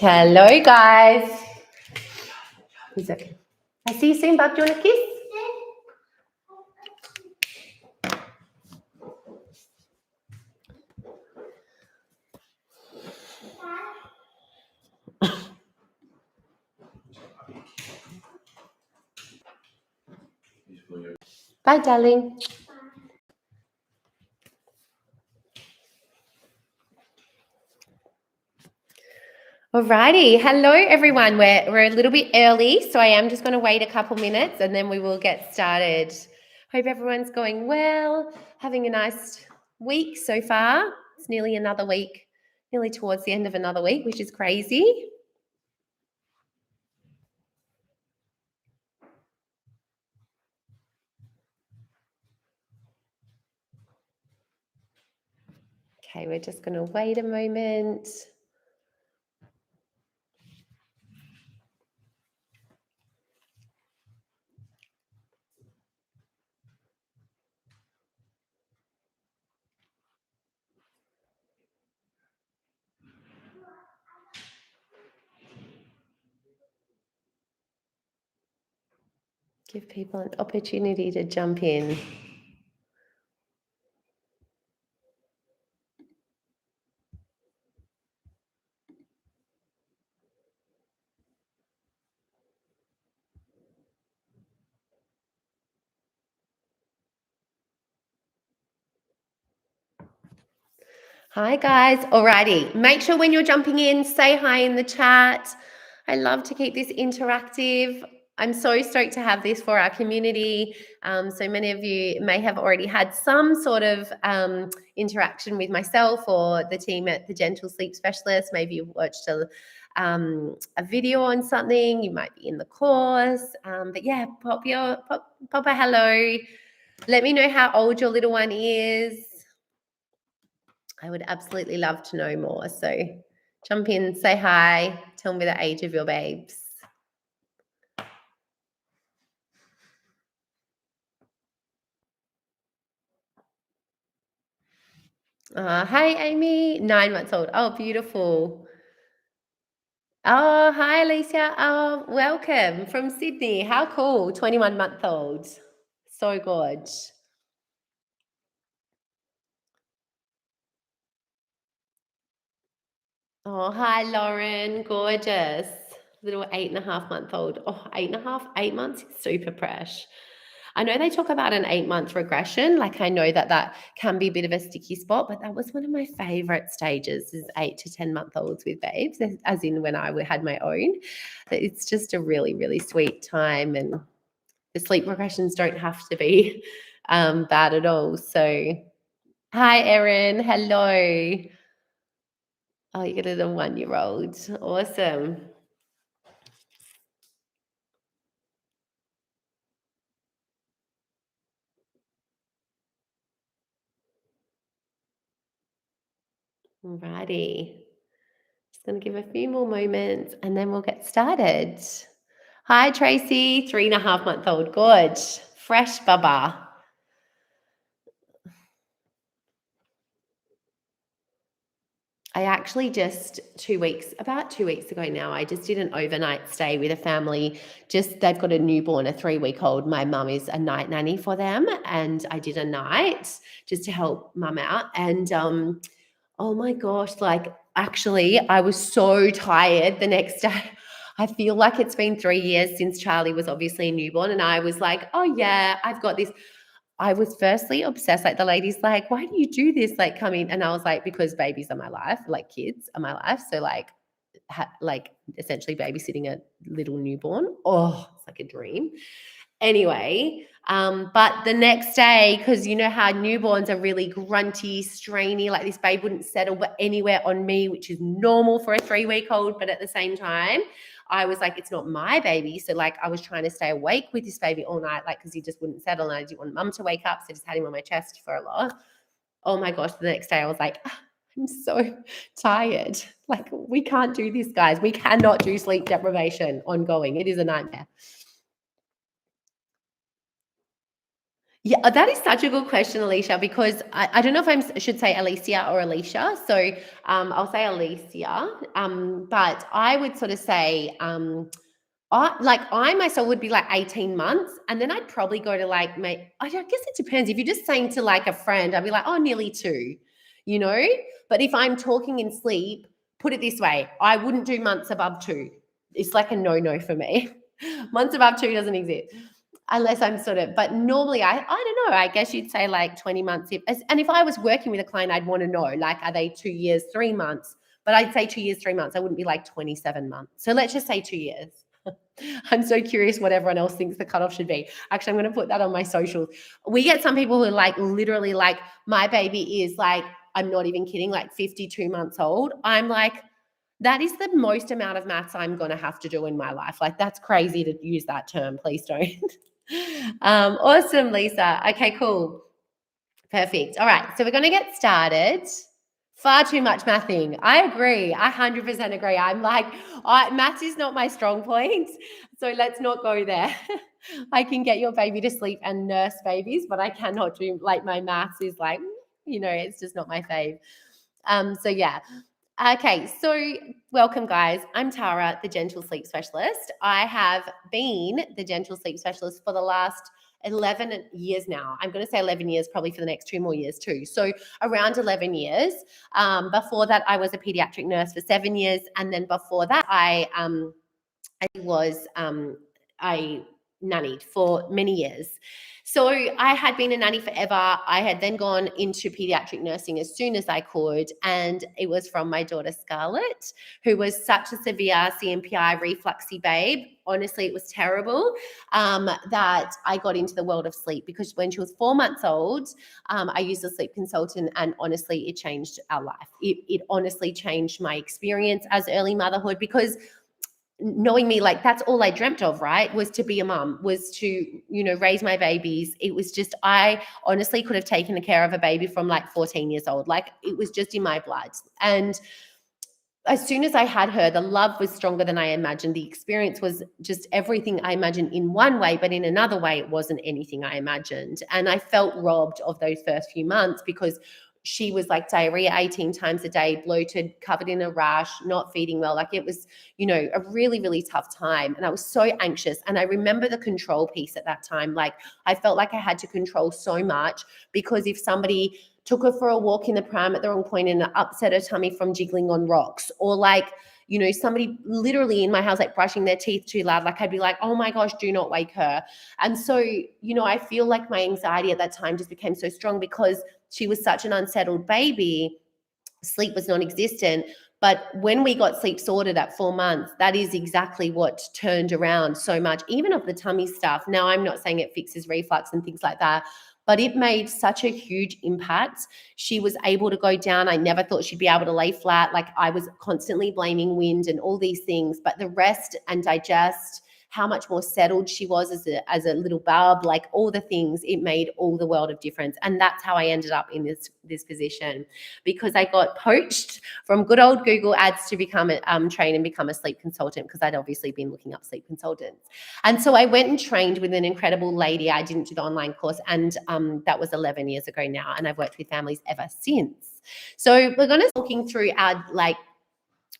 Hello, guys. He's okay. I see you soon, bub. Do you want a kiss? Bye, darling. Alrighty. Hello, everyone. We're a little bit early, so I am just going to wait a couple minutes and then we will get started. Hope everyone's going well, having a nice week so far. It's nearly another week, nearly towards the end of another week, which is crazy. Okay, we're just going to wait a moment. Give people an opportunity to jump in. Hi, guys. Alrighty. Make sure when you're jumping in, say hi in the chat. I love to keep this interactive. I'm so stoked to have this for our community. So many of you may have already had some sort of interaction with myself or the team at the Gentle Sleep Specialist. Maybe you've watched a video on something. You might be in the course. But yeah, pop a hello. Let me know how old your little one is. I would absolutely love to know more. So jump in, say hi, tell me the age of your babes. Hi, Amy, 9 months old. Oh, beautiful. Oh, hi, Alicia. Oh, welcome from Sydney. How cool. 21-month-old. So good. Oh, hi, Lauren. Gorgeous. Little 8.5-month-old. Oh, 8.5, 8 months. Super fresh. I know they talk about an 8-month regression. Like I know that can be a bit of a sticky spot, but that was one of my favorite stages is 8 to 10-month-olds with babes, as in when I had my own. It's just a really, really sweet time. And the sleep regressions don't have to be bad at all. So hi, Erin. Hello. Oh, you got a little 1-year-old. Awesome. Alrighty. Just going to give a few more moments and then we'll get started. Hi, Tracy, 3.5-month-old. Good. Fresh bubba. I actually just about 2 weeks ago now, I just did an overnight stay with a family. They've got a newborn, a 3-week-old. My mum is a night nanny for them. And I did a night just to help mum out. And oh my gosh, like actually I was so tired the next day. I feel like it's been 3 years since Charlie was obviously a newborn. And I was like, oh yeah, I've got this. I was firstly obsessed. Like the lady's like, why do you do this? Like come in. And I was like, because babies are my life, like kids are my life. So like, essentially babysitting a little newborn. Oh, it's like a dream. Anyway, but the next day, because you know how newborns are really grunty, strainy, like this babe wouldn't settle anywhere on me, which is normal for a 3-week-old. But at the same time, I was like, it's not my baby. So like I was trying to stay awake with this baby all night, like because he just wouldn't settle and I didn't want mum to wake up. So I just had him on my chest for a lot. Oh my gosh, the next day I was like, I'm so tired. Like we can't do this, guys. We cannot do sleep deprivation ongoing. It is a nightmare. Yeah, that is such a good question, Alicia, because I don't know if should say Alicia or Alicia. So I'll say Alicia. But I would sort of say, I myself would be like 18 months, and then I'd probably go to like, I guess it depends. If you're just saying to like a friend, I'd be like, oh, nearly two, you know? But if I'm talking in sleep, put it this way, I wouldn't do months above two. It's like a no for me. Months above two doesn't exist unless I'm sort of, but normally I don't know, I guess you'd say like 20 months. And if I was working with a client, I'd want to know, like, are they 2 years, 3 months? But I'd say 2 years, 3 months. I wouldn't be like 27 months. So let's just say 2 years. I'm so curious what everyone else thinks the cutoff should be. Actually, I'm going to put that on my socials. We get some people who are like, literally, like, my baby is like, I'm not even kidding, like 52 months old. I'm like, that is the most amount of maths I'm going to have to do in my life. Like, that's crazy to use that term. Please don't. Awesome, Lisa. Okay, cool. Perfect. All right. So we're going to get started. Far too much mathing. I agree. I 100% agree. I'm like, maths is not my strong point. So let's not go there. I can get your baby to sleep and nurse babies, but I cannot do, like, my maths is like, it's just not my fave. So yeah. Okay, so welcome, guys. I'm Tara, the Gentle Sleep Specialist. I have been the Gentle Sleep Specialist for the last 11 years now. I'm going to say 11 years, probably for the next 2 more years too. So around 11 years. Before that, I was a pediatric nurse for 7 years. And then before that, I nannied for many years. So I had been a nanny forever. I had then gone into pediatric nursing as soon as I could. And it was from my daughter, Scarlett, who was such a severe CMPI refluxy babe. Honestly, it was terrible, that I got into the world of sleep, because when she was 4 months old, I used a sleep consultant, and honestly, it changed our life. It honestly changed my experience as early motherhood, because knowing me, like, that's all I dreamt of, right? Was to be a mum, was to, raise my babies. It was just, I honestly could have taken care of a baby from like 14 years old. Like, it was just in my blood. And as soon as I had her, the love was stronger than I imagined. The experience was just everything I imagined in one way, but in another way, it wasn't anything I imagined. And I felt robbed of those first few months, because she was like diarrhea 18 times a day, bloated, covered in a rash, not feeding well. Like, it was, a really, really tough time. And I was so anxious. And I remember the control piece at that time. Like, I felt like I had to control so much, because if somebody took her for a walk in the pram at the wrong point and upset her tummy from jiggling on rocks, or like, somebody literally in my house, like, brushing their teeth too loud, like, I'd be like, oh my gosh, do not wake her. And so, I feel like my anxiety at that time just became so strong, because she was such an unsettled baby. Sleep was non-existent. But when we got sleep sorted at 4 months, that is exactly what turned around so much, even of the tummy stuff. Now, I'm not saying it fixes reflux and things like that, but it made such a huge impact. She was able to go down. I never thought she'd be able to lay flat. Like, I was constantly blaming wind and all these things, but the rest and digest, how much more settled she was as a little bub, like, all the things, it made all the world of difference. And that's how I ended up in this position, because I got poached from good old Google Ads to become train and become a sleep consultant, because I'd obviously been looking up sleep consultants. And so I went and trained with an incredible lady. I didn't do the online course, and that was 11 years ago now, and I've worked with families ever since. So we're going to talking through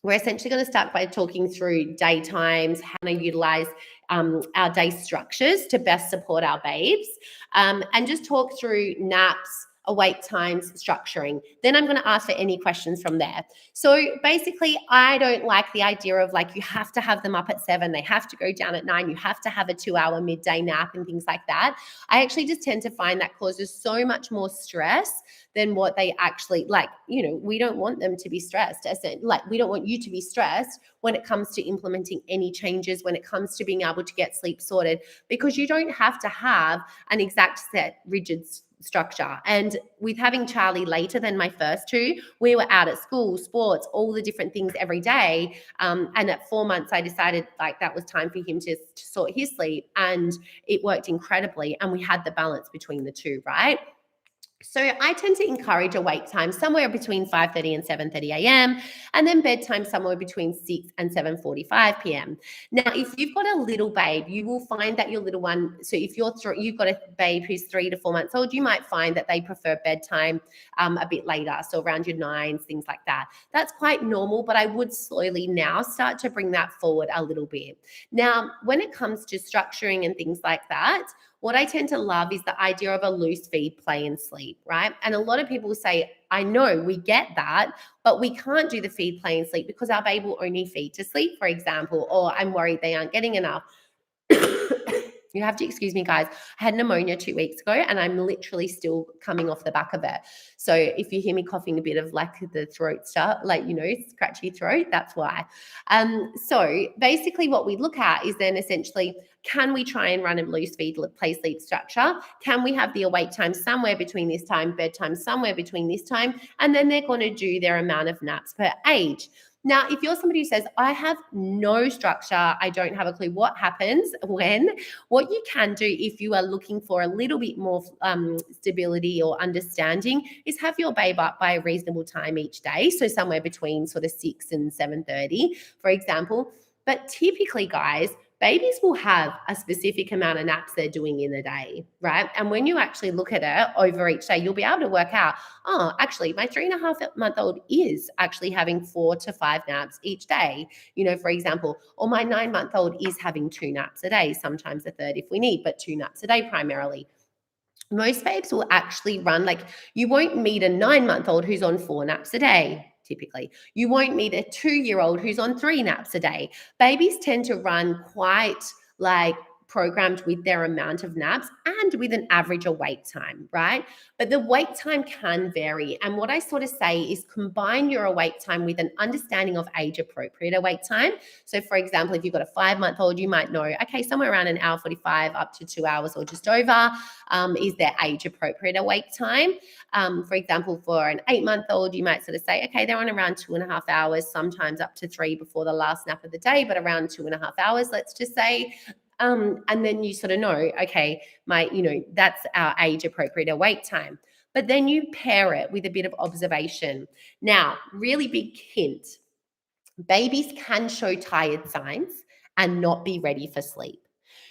we're essentially going to start by talking through day times, how to utilize our day structures to best support our babes, and just talk through naps, awake times, structuring. Then I'm going to ask for any questions from there. So basically, I don't like the idea of, like, you have to have them up at 7, they have to go down at 9, you have to have a 2-hour midday nap and things like that. I actually just tend to find that causes so much more stress than what they actually, like, we don't want them to be stressed. Like, we don't want you to be stressed when it comes to implementing any changes, when it comes to being able to get sleep sorted, because you don't have to have an exact set, rigid structure. And with having Charlie later than my first two, we were out at school, sports, all the different things every day. And at 4 months, I decided, like, that was time for him to sort his sleep, and it worked incredibly. And we had the balance between the two, right? So I tend to encourage a wake time somewhere between 5:30 and 7:30 a.m. and then bedtime somewhere between 6 and 7:45 p.m. Now, if you've got a little babe, you will find that your little one, so if you've got a babe who's 3 to 4 months old, you might find that they prefer bedtime a bit later, so around your nines, things like that. That's quite normal, but I would slowly now start to bring that forward a little bit. Now, when it comes to structuring and things like that, what I tend to love is the idea of a loose feed, play, and sleep, right? And a lot of people say, I know we get that, but we can't do the feed, play, and sleep because our babe will only feed to sleep, for example, or I'm worried they aren't getting enough. You have to excuse me, guys. I had pneumonia 2 weeks ago and I'm literally still coming off the back of it. So if you hear me coughing a bit of like the throat stuff, like, scratchy throat, that's why. So basically what we look at is then essentially, can we try and run a loose feed, play, sleep structure? Can we have the awake time somewhere between this time, bedtime somewhere between this time? And then they're going to do their amount of naps per age. Now, if you're somebody who says, I have no structure, I don't have a clue what happens when, what you can do if you are looking for a little bit more stability or understanding is have your babe up by a reasonable time each day. So somewhere between sort of 6 and 7:30, for example. But typically, guys, babies will have a specific amount of naps they're doing in a day, right? And when you actually look at it over each day, you'll be able to work out, oh, actually, my 3.5-month-old is actually having 4 to 5 naps each day, for example, or my 9-month-old is having 2 naps a day, sometimes a third if we need, but 2 naps a day primarily. Most babes will actually run, like, you won't meet a 9-month-old who's on 4 naps a day. Typically, you won't meet a 2-year-old who's on 3 naps a day. Babies tend to run quite like programmed with their amount of naps and with an average awake time, right? But the wake time can vary. And what I sort of say is combine your awake time with an understanding of age appropriate awake time. So, for example, if you've got a 5-month-old, you might know, okay, somewhere around an hour 45 up to 2 hours or just over is their age appropriate awake time. For example, for an 8-month-old, you might sort of say, okay, they're on around 2.5 hours, sometimes up to 3 before the last nap of the day, but around 2.5 hours, let's just say. And then you sort of know, okay, that's our age appropriate awake time. But then you pair it with a bit of observation. Now, really big hint, babies can show tired signs and not be ready for sleep.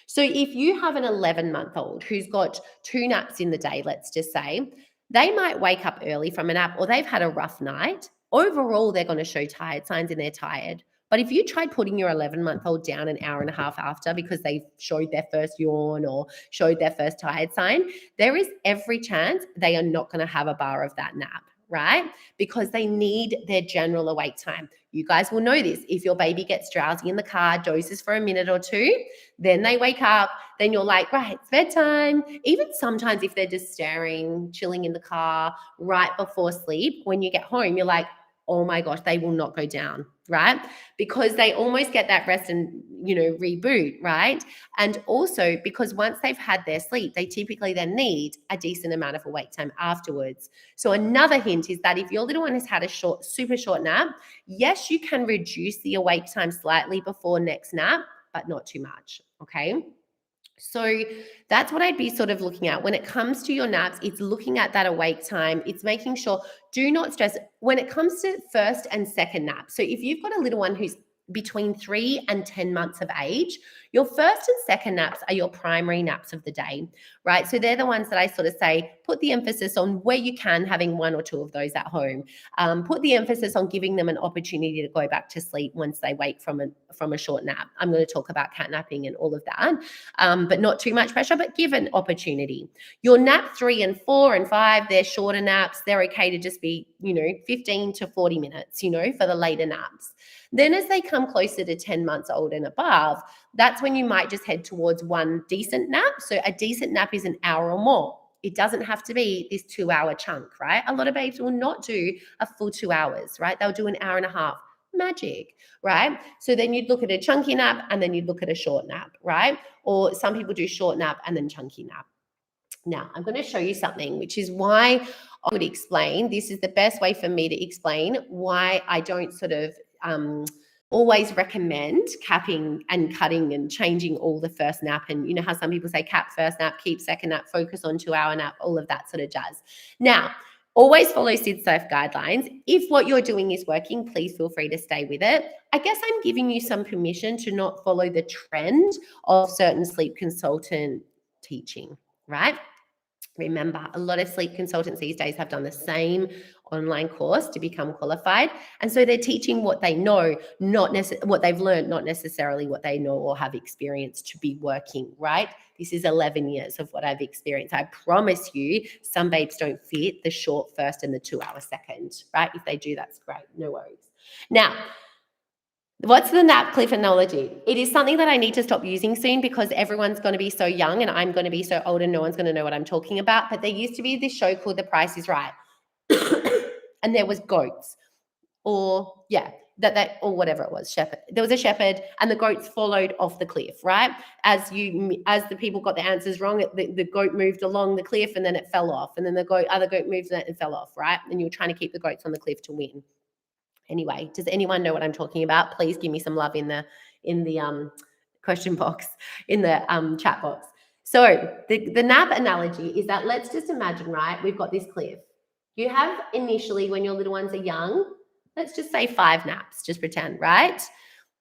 So if you have an 11-month-old who's got 2 naps in the day, let's just say, they might wake up early from a nap or they've had a rough night. Overall, they're going to show tired signs and they're tired. But if you tried putting your 11-month-old down an hour and a half after because they showed their first yawn or showed their first tired sign, there is every chance they are not going to have a bar of that nap, right? Because they need their general awake time. You guys will know this. If your baby gets drowsy in the car, dozes for a minute or two, then they wake up, then you're like, right, it's bedtime. Even sometimes if they're just staring, chilling in the car right before sleep, when you get home, you're like, oh my gosh, they will not go down, right? Because they almost get that rest and, reboot, right? And also because once they've had their sleep, they typically then need a decent amount of awake time afterwards. So another hint is that if your little one has had a super short nap, yes, you can reduce the awake time slightly before next nap, but not too much, okay? So that's what I'd be sort of looking at. When it comes to your naps, it's looking at that awake time. It's making sure, do not stress when it comes to first and second nap. So if you've got a little one who's between 3 and 10 months of age, your first and second naps are your primary naps of the day, right? So they're the ones that I sort of say, put the emphasis on where you can, having 1 or 2 of those at home. Put the emphasis on giving them an opportunity to go back to sleep once they wake from a short nap. I'm going to talk about catnapping and all of that, but not too much pressure, but give an opportunity. Your nap 3 and 4 and 5, they're shorter naps. They're okay to just be, 15 to 40 minutes, for the later naps. Then as they come closer to 10 months old and above, that's when you might just head towards one decent nap. So a decent nap is an hour or more. It doesn't have to be this 2-hour chunk, right? A lot of babes will not do a full 2 hours, right? They'll do an hour and a half. Magic, right? So then you'd look at a chunky nap and then you'd look at a short nap, right? Or some people do short nap and then chunky nap. Now, I'm going to show you something, which is why I would explain. This is the best way for me to explain why I don't sort of always recommend capping and cutting and changing all the first nap. And you know how some people say cap first nap, keep second nap, focus on 2-hour nap, all of that sort of jazz. Now, always follow SID Surf guidelines. If what you're doing is working, please feel free to stay with it. I guess I'm giving you some permission to not follow the trend of certain sleep consultant teaching, right? Remember, a lot of sleep consultants these days have done the same online course to become qualified. And so they're teaching what they know, not what they've learned, not necessarily what they know or have experienced to be working, right? This is 11 years of what I've experienced. I promise you, some babes don't fit the short first and the 2-hour second, right? If they do, that's great. No worries. Now, what's the nap cliff analogy? It is something that I need to stop using soon because everyone's going to be so young and I'm going to be so old and no one's going to know what I'm talking about. But there used to be this show called The Price is Right. And there was goats or whatever it was, shepherd. There was a shepherd and the goats followed off the cliff, right? As the people got the answers wrong, the goat moved along the cliff and then it fell off. And then other goat moved and fell off, right? And you're trying to keep the goats on the cliff to win. Anyway, does anyone know what I'm talking about? Please give me some love in the question box, in the chat box. So the nap analogy is that let's just imagine, right? We've got this cliff. You have initially, when your little ones are young, let's just say 5 naps, just pretend, right?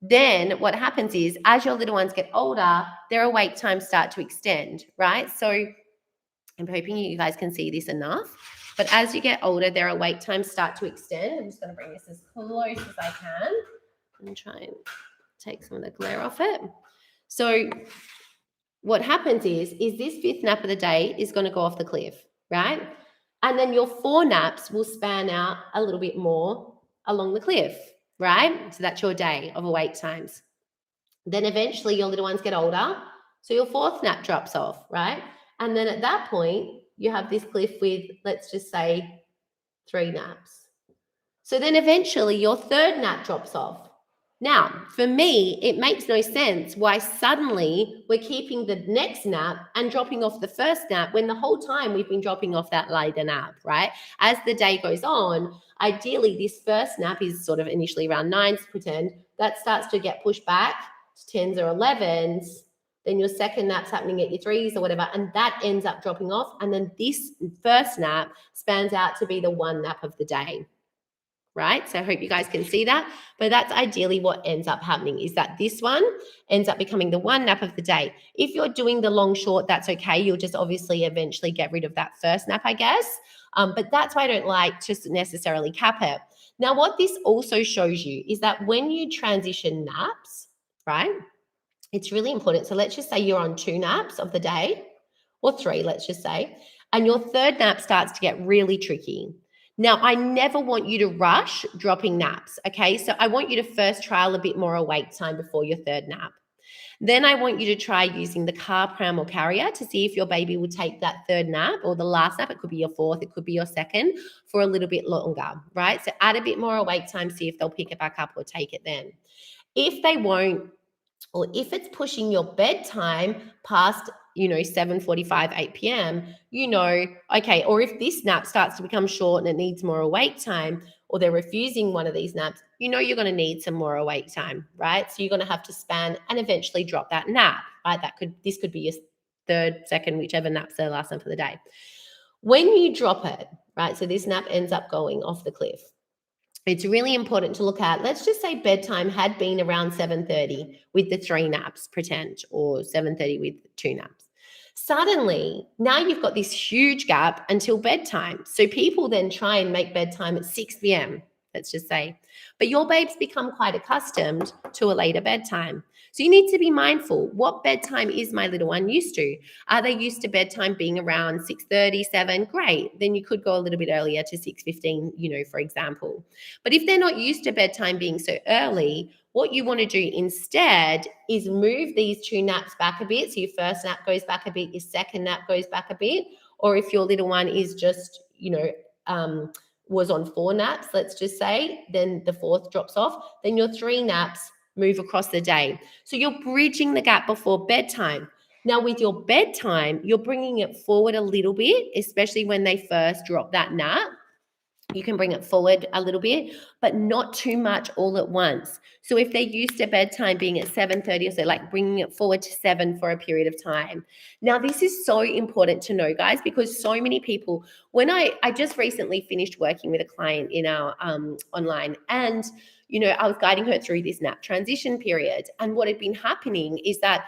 Then what happens is as your little ones get older, their awake times start to extend, right? So I'm hoping you guys can see this enough. But as you get older, their awake times start to extend. I'm just going to bring this as close as I can and try and take some of the glare off it. So what happens is this 5th nap of the day is going to go off the cliff, right? And then your 4 naps will span out a little bit more along the cliff, right? So that's your day of awake times. Then eventually your little ones get older, so your 4th nap drops off, right? And then at that point, you have this cliff with, let's just say, 3 naps. So then eventually your 3rd nap drops off. Now, for me, it makes no sense why suddenly we're keeping the next nap and dropping off the first nap when the whole time we've been dropping off that later nap, right? As the day goes on, ideally this first nap is sort of initially around 9s, pretend, that starts to get pushed back to 10s or 11s. Then your second nap's happening at your 3s or whatever, and that ends up dropping off. And then this first nap spans out to be the 1 nap of the day, right? So I hope you guys can see that. But that's ideally what ends up happening, is that this one ends up becoming the 1 nap of the day. If you're doing the long short, that's okay. You'll just obviously eventually get rid of that first nap, I guess. But that's why I don't like to necessarily cap it. Now, what this also shows you is that when you transition naps, right, it's really important. So let's just say you're on 2 naps of the day, or 3, let's just say, and your 3rd nap starts to get really tricky. Now, I never want you to rush dropping naps, okay? So I want you to first trial a bit more awake time before your 3rd nap. Then I want you to try using the car, pram, or carrier to see if your baby will take that 3rd nap or the last nap. It could be your 4th, it could be your 2nd, for a little bit longer, right? So add a bit more awake time, see if they'll pick it back up or take it then. If they won't, or if it's pushing your bedtime past, 7:45, 8 p.m., okay, or if this nap starts to become short and it needs more awake time, or they're refusing one of these naps, you're going to need some more awake time, right? So you're going to have to span and eventually drop that nap, right? This could be your 3rd, 2nd, whichever nap's the last nap for the day. When you drop it, right, so this nap ends up going off the cliff, it's really important to look at, let's just say bedtime had been around 7:30 with the 3 naps, pretend, or 7:30 with 2 naps. Suddenly, now you've got this huge gap until bedtime. So people then try and make bedtime at 6 p.m., let's just say. But your babes become quite accustomed to a later bedtime. So you need to be mindful. What bedtime is my little one used to? Are they used to bedtime being around 6:30, 7? Great. Then you could go a little bit earlier to 6:15, for example. But if they're not used to bedtime being so early, what you want to do instead is move these 2 naps back a bit. So your first nap goes back a bit, your second nap goes back a bit. Or if your little one is just, was on 4 naps, let's just say, then the 4th drops off, then your 3 naps move across the day. So you're bridging the gap before bedtime. Now with your bedtime, you're bringing it forward a little bit, especially when they first drop that nap. you can bring it forward a little bit, but not too much all at once. So if they're used to bedtime being at 7:30 or so, like bringing it forward to 7 for a period of time. Now, this is so important to know, guys, because so many people, when I just recently finished working with a client in our online, and I was guiding her through this nap transition period. And what had been happening is that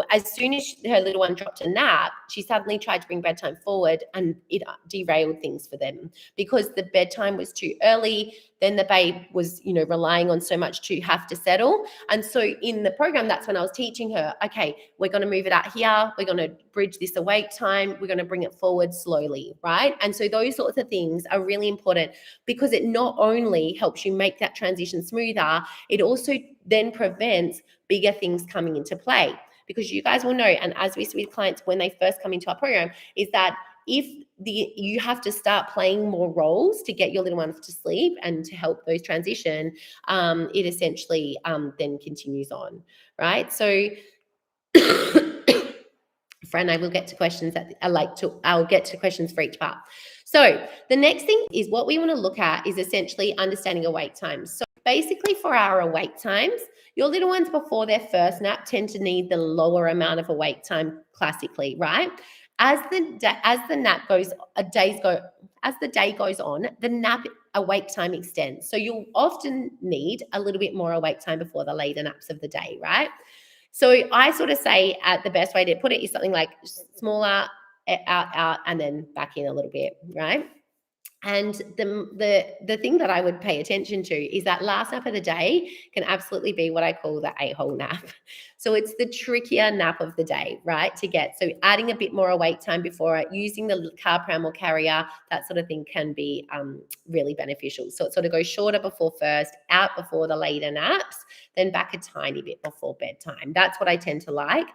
as soon as her little one dropped a nap, she suddenly tried to bring bedtime forward, and it derailed things for them because the bedtime was too early. Then the babe was, relying on so much to have to settle. And so in the program, that's when I was teaching her, okay, we're going to move it out here. We're going to bridge this awake time. We're going to bring it forward slowly, right? And so those sorts of things are really important because it not only helps you make that transition smoother, it also then prevents bigger things coming into play. Because you guys will know, and as we see with clients when they first come into our program, is that if you have to start playing more roles to get your little ones to sleep and to help those transition, it essentially then continues on, right? So, friend, I will get to questions I'll get to questions for each part. So the next thing is what we want to look at is essentially understanding awake times. So basically for our awake times, your little ones before their first nap tend to need the lower amount of awake time classically, right? As the nap goes, as the day goes on, the nap awake time extends. So you'll often need a little bit more awake time before the later naps of the day, right? So I sort of say the best way to put it is something like smaller, out, and then back in a little bit, right? And the thing that I would pay attention to is that last nap of the day can absolutely be what I call the a-hole nap. So it's the trickier nap of the day, right, to get. So adding a bit more awake time before it, using the car pram or carrier, that sort of thing can be really beneficial. So it sort of goes shorter before first, out before the later naps, then back a tiny bit before bedtime. That's what I tend to like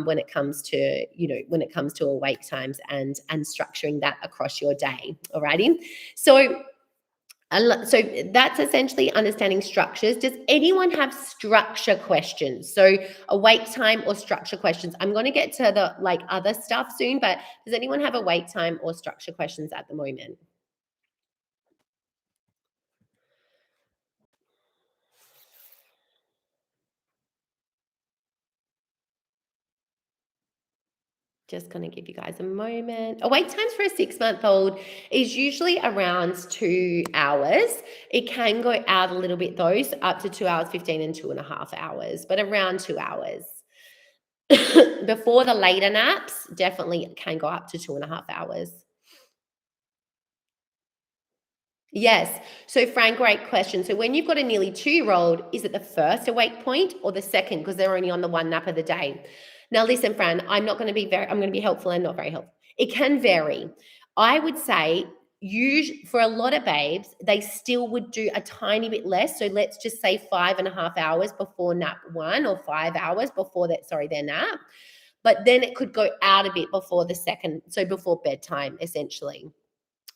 when it comes to awake times and structuring that across your day. Alrighty. So that's essentially understanding structures. Does anyone have structure questions? So awake time or structure questions? I'm going to get to the other stuff soon, but does anyone have awake time or structure questions at the moment? Just going to give you guys a moment. Awake times for a 6-month-old is usually around 2 hours. It can go out a little bit though, so up to 2 hours 15 and 2.5 hours, but around 2 hours. Before the later naps, definitely can go up to 2.5 hours. Yes. So, Frank, great question. So, when you've got a nearly 2-year-old, is it the first awake point or the second? Because they're only on the one nap of the day. Now, listen, Fran, I'm going to be helpful and not very helpful. It can vary. I would say, for a lot of babes, they still would do a tiny bit less. So, let's just say 5.5 hours before nap one or 5 hours before their nap. But then it could go out a bit before the second, so before bedtime, essentially.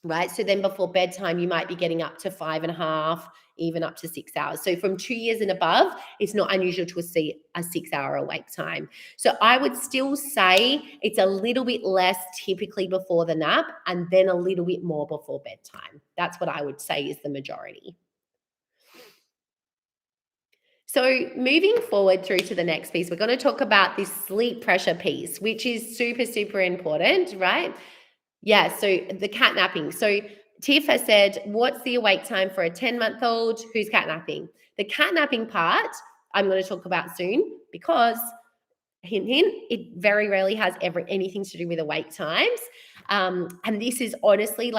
Right. So then before bedtime, you might be getting up to 5.5, even up to 6 hours. So from 2 years and above, it's not unusual to see a 6-hour awake time. So I would still say it's a little bit less typically before the nap and then a little bit more before bedtime. That's what I would say is the majority. So moving forward through to the next piece, we're going to talk about this sleep pressure piece, which is super, super important, right? Yeah, so the catnapping. So Tiff has said, what's the awake time for a 10-month-old who's catnapping? The catnapping part I'm going to talk about soon because, hint, hint, it very rarely has anything to do with awake times. And this is honestly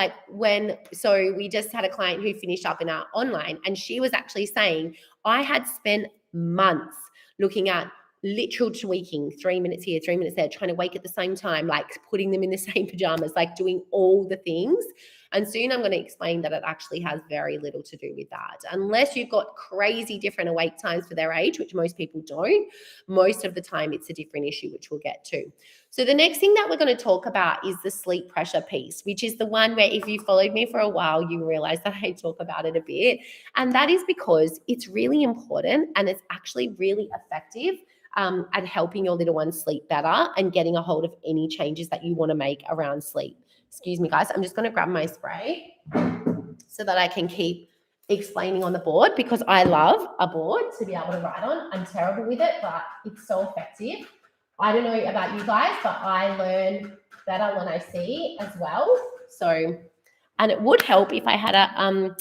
so we just had a client who finished up in our online and she was actually saying, I had spent months looking at literal tweaking, 3 minutes here, 3 minutes there, trying to wake at the same time, like putting them in the same pajamas, like doing all the things. And soon I'm going to explain that it actually has very little to do with that. Unless you've got crazy different awake times for their age, which most people don't, most of the time it's a different issue, which we'll get to. So the next thing that we're going to talk about is the sleep pressure piece, which is the one where if you followed me for a while, you realize that I talk about it a bit. And that is because it's really important and it's actually really effective at helping your little one sleep better and getting a hold of any changes that you want to make around sleep. Excuse me, guys. I'm just going to grab my spray. so that I can keep explaining on the board, because I love a board to be able to write on. I'm terrible with it, but it's so effective. I don't know about you guys, but I learn better when I see as well. So, and it would help if I had a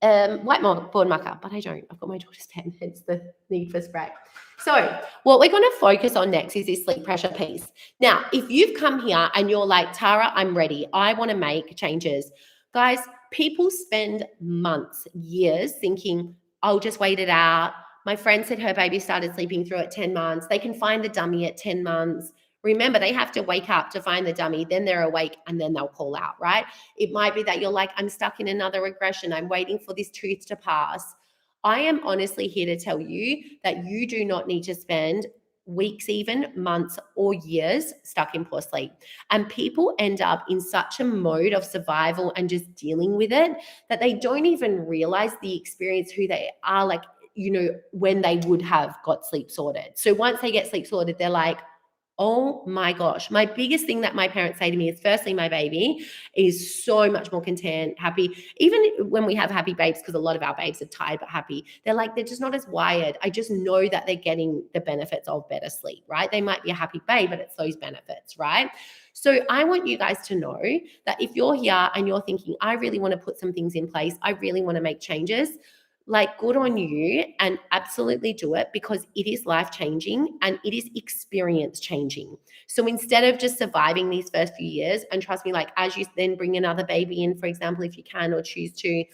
whiteboard marker, but I don't. I've got my daughter's pen, hence the need for spray. So what we're going to focus on next is this sleep pressure piece. Now, if you've come here and you're like, Tara, I'm ready. I want to make changes. Guys, people spend months, years thinking, I'll just wait it out. My friend said her baby started sleeping through at 10 months. They can find the dummy at 10 months. Remember, they have to wake up to find the dummy, then they're awake, and then they'll call out, right? It might be that you're like, I'm stuck in another regression. I'm waiting for this tooth to pass. I am honestly here to tell you that you do not need to spend weeks, even months or years stuck in poor sleep. And people end up in such a mode of survival and just dealing with it that they don't even realize the experience, who they are, like, when they would have got sleep sorted. So once they get sleep sorted, they're like, oh my gosh. My biggest thing that my parents say to me is, firstly, my baby is so much more content, happy. Even when we have happy babes, because a lot of our babes are tired but happy, they're like, they're just not as wired. I just know that they're getting the benefits of better sleep, right? They might be a happy babe, but it's those benefits, right? So I want you guys to know that if you're here and you're thinking, I really want to put some things in place, I really want to make changes, like, good on you, and absolutely do it, because it is life-changing and it is experience-changing. So instead of just surviving these first few years, and trust me, like, as you then bring another baby in, for example, if you can or choose to,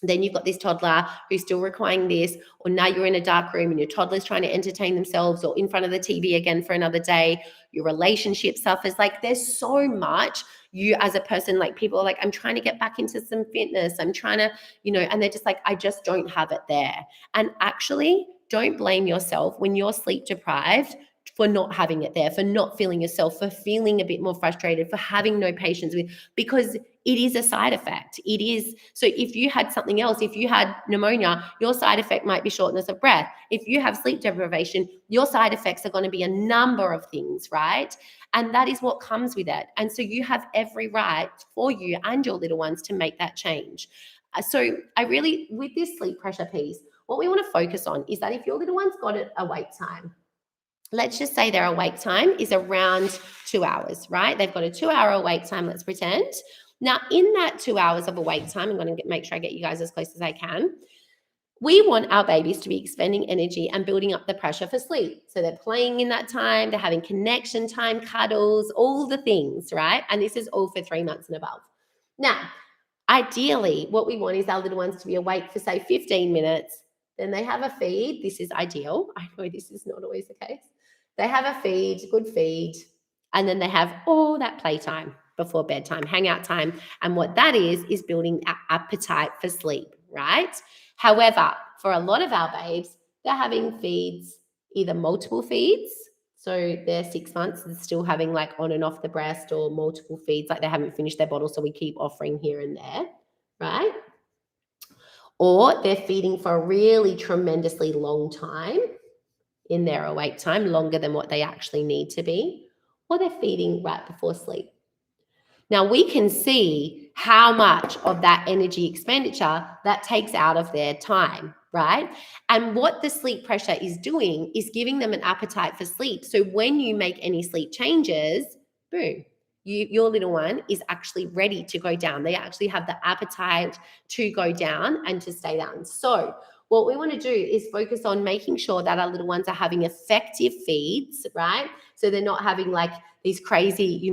then you've got this toddler who's still requiring this, or now you're in a dark room and your toddler's trying to entertain themselves, or in front of the TV again for another day, your relationship suffers. Like, there's so much. You as a person, like, people are like, I'm trying to get back into some fitness. I'm trying to, and they're just like, I just don't have it there. And actually, don't blame yourself when you're sleep deprived for not having it there, for not feeling yourself, for feeling a bit more frustrated, for having no patience with, because it is a side effect. It is. So if you had something else, if you had pneumonia, your side effect might be shortness of breath. If you have sleep deprivation, your side effects are going to be a number of things, right? And that is what comes with it. And so you have every right for you and your little ones to make that change. So I really, with this sleep pressure piece, what we want to focus on is that if your little one's got a wake time, let's just say their awake time is around 2 hours, right? They've got a 2-hour awake time, let's pretend. Now, in that 2 hours of awake time, I'm going to make sure I get you guys as close as I can. We want our babies to be expending energy and building up the pressure for sleep. So they're playing in that time, they're having connection time, cuddles, all the things, right? And this is all for 3 months and above. Now, ideally, what we want is our little ones to be awake for, say, 15 minutes. Then they have a feed. This is ideal. I know this is not always the case. They have a feed, good feed, and then they have all that playtime before bedtime, hangout time. And what that is building appetite for sleep, right? However, for a lot of our babes, they're having feeds, either multiple feeds. So they're 6 months and still having like on and off the breast, or multiple feeds, like they haven't finished their bottle, so we keep offering here and there, right? Or they're feeding for a really tremendously long time in their awake time, longer than what they actually need to be, or they're feeding right before sleep. Now, we can see how much of that energy expenditure that takes out of their time, right? And what the sleep pressure is doing is giving them an appetite for sleep. So when you make any sleep changes, boom, your little one is actually ready to go down. They actually have the appetite to go down and to stay down. So what we want to do is focus on making sure that our little ones are having effective feeds, right? So they're not having like these crazy,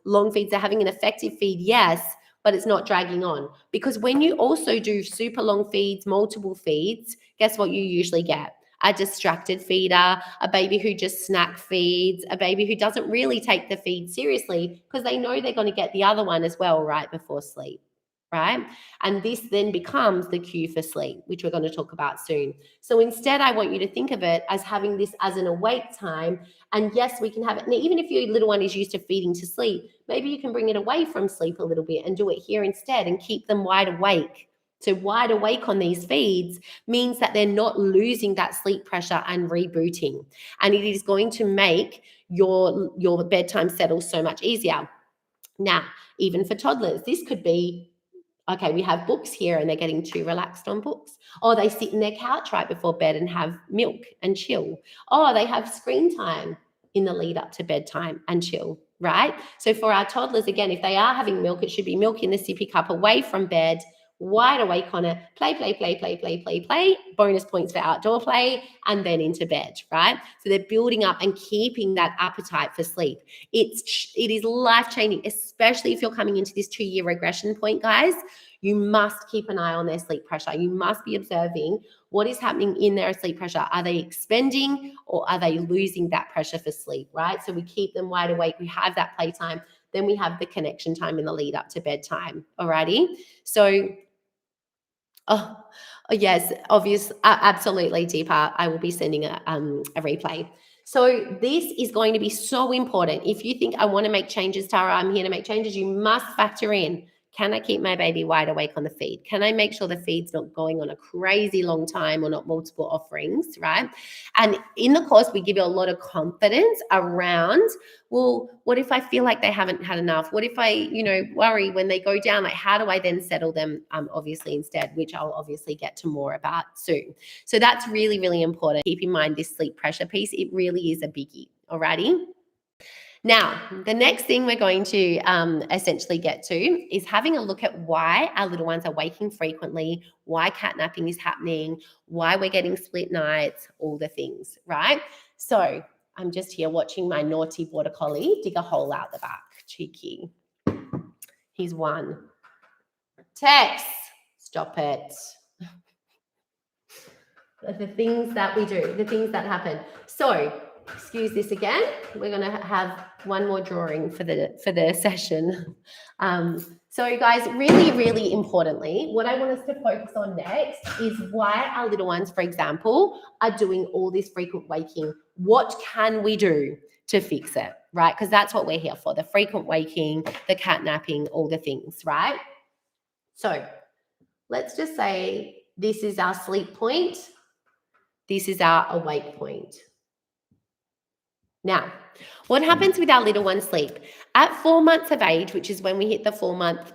long feeds. They're having an effective feed, yes, but it's not dragging on. Because when you also do super long feeds, multiple feeds, guess what you usually get? A distracted feeder, a baby who just snack feeds, a baby who doesn't really take the feed seriously because they know they're going to get the other one as well right before sleep, right? And this then becomes the cue for sleep, which we're going to talk about soon. So instead, I want you to think of it as having this as an awake time. And yes, we can have it. And even if your little one is used to feeding to sleep, maybe you can bring it away from sleep a little bit and do it here instead and keep them wide awake. So wide awake on these feeds means that they're not losing that sleep pressure and rebooting. And it is going to make your bedtime settle so much easier. Now, even for toddlers, this could be Okay, we have books here and they're getting too relaxed on books. Oh, they sit in their couch right before bed and have milk and chill. Oh, they have screen time in the lead up to bedtime and chill, right? So for our toddlers, again, if they are having milk, it should be milk in the sippy cup away from bed, wide awake on it, play, play, play, play, play, play, play, bonus points for outdoor play, and then into bed, right? So they're building up and keeping that appetite for sleep. It is life changing, especially if you're coming into this 2-year regression point, guys. You must keep an eye on their sleep pressure. You must be observing what is happening in their sleep pressure. Are they expending or are they losing that pressure for sleep, right? So we keep them wide awake. We have that playtime. Then we have the connection time in the lead up to bedtime. Alrighty. So, oh, yes, obvious, absolutely, Deepa. I will be sending a replay. So this is going to be so important. If you think I want to make changes, Tara, I'm here to make changes, you must factor in, can I keep my baby wide awake on the feed? Can I make sure the feed's not going on a crazy long time or not multiple offerings, right? And in the course, we give you a lot of confidence around, well, what if I feel like they haven't had enough? What if I, worry when they go down? Like, how do I then settle them, obviously, instead, which I'll obviously get to more about soon. So that's really, really important. Keep in mind this sleep pressure piece. It really is a biggie, alrighty? Now, the next thing we're going to essentially get to is having a look at why our little ones are waking frequently, why catnapping is happening, why we're getting split nights, all the things, right? So I'm just here watching my naughty border collie dig a hole out the back. Cheeky. He's one. Tex, stop it. The things that we do, the things that happen. So excuse this again. We're going to have one more drawing for the session. So guys, really, really importantly, what I want us to focus on next is why our little ones, for example, are doing all this frequent waking. What can we do to fix it, right? Because that's what we're here for, the frequent waking, the catnapping, all the things, right? So let's just say this is our sleep point. This is our awake point. Now, what happens with our little one's sleep? At 4 months of age, which is when we hit the 4-month,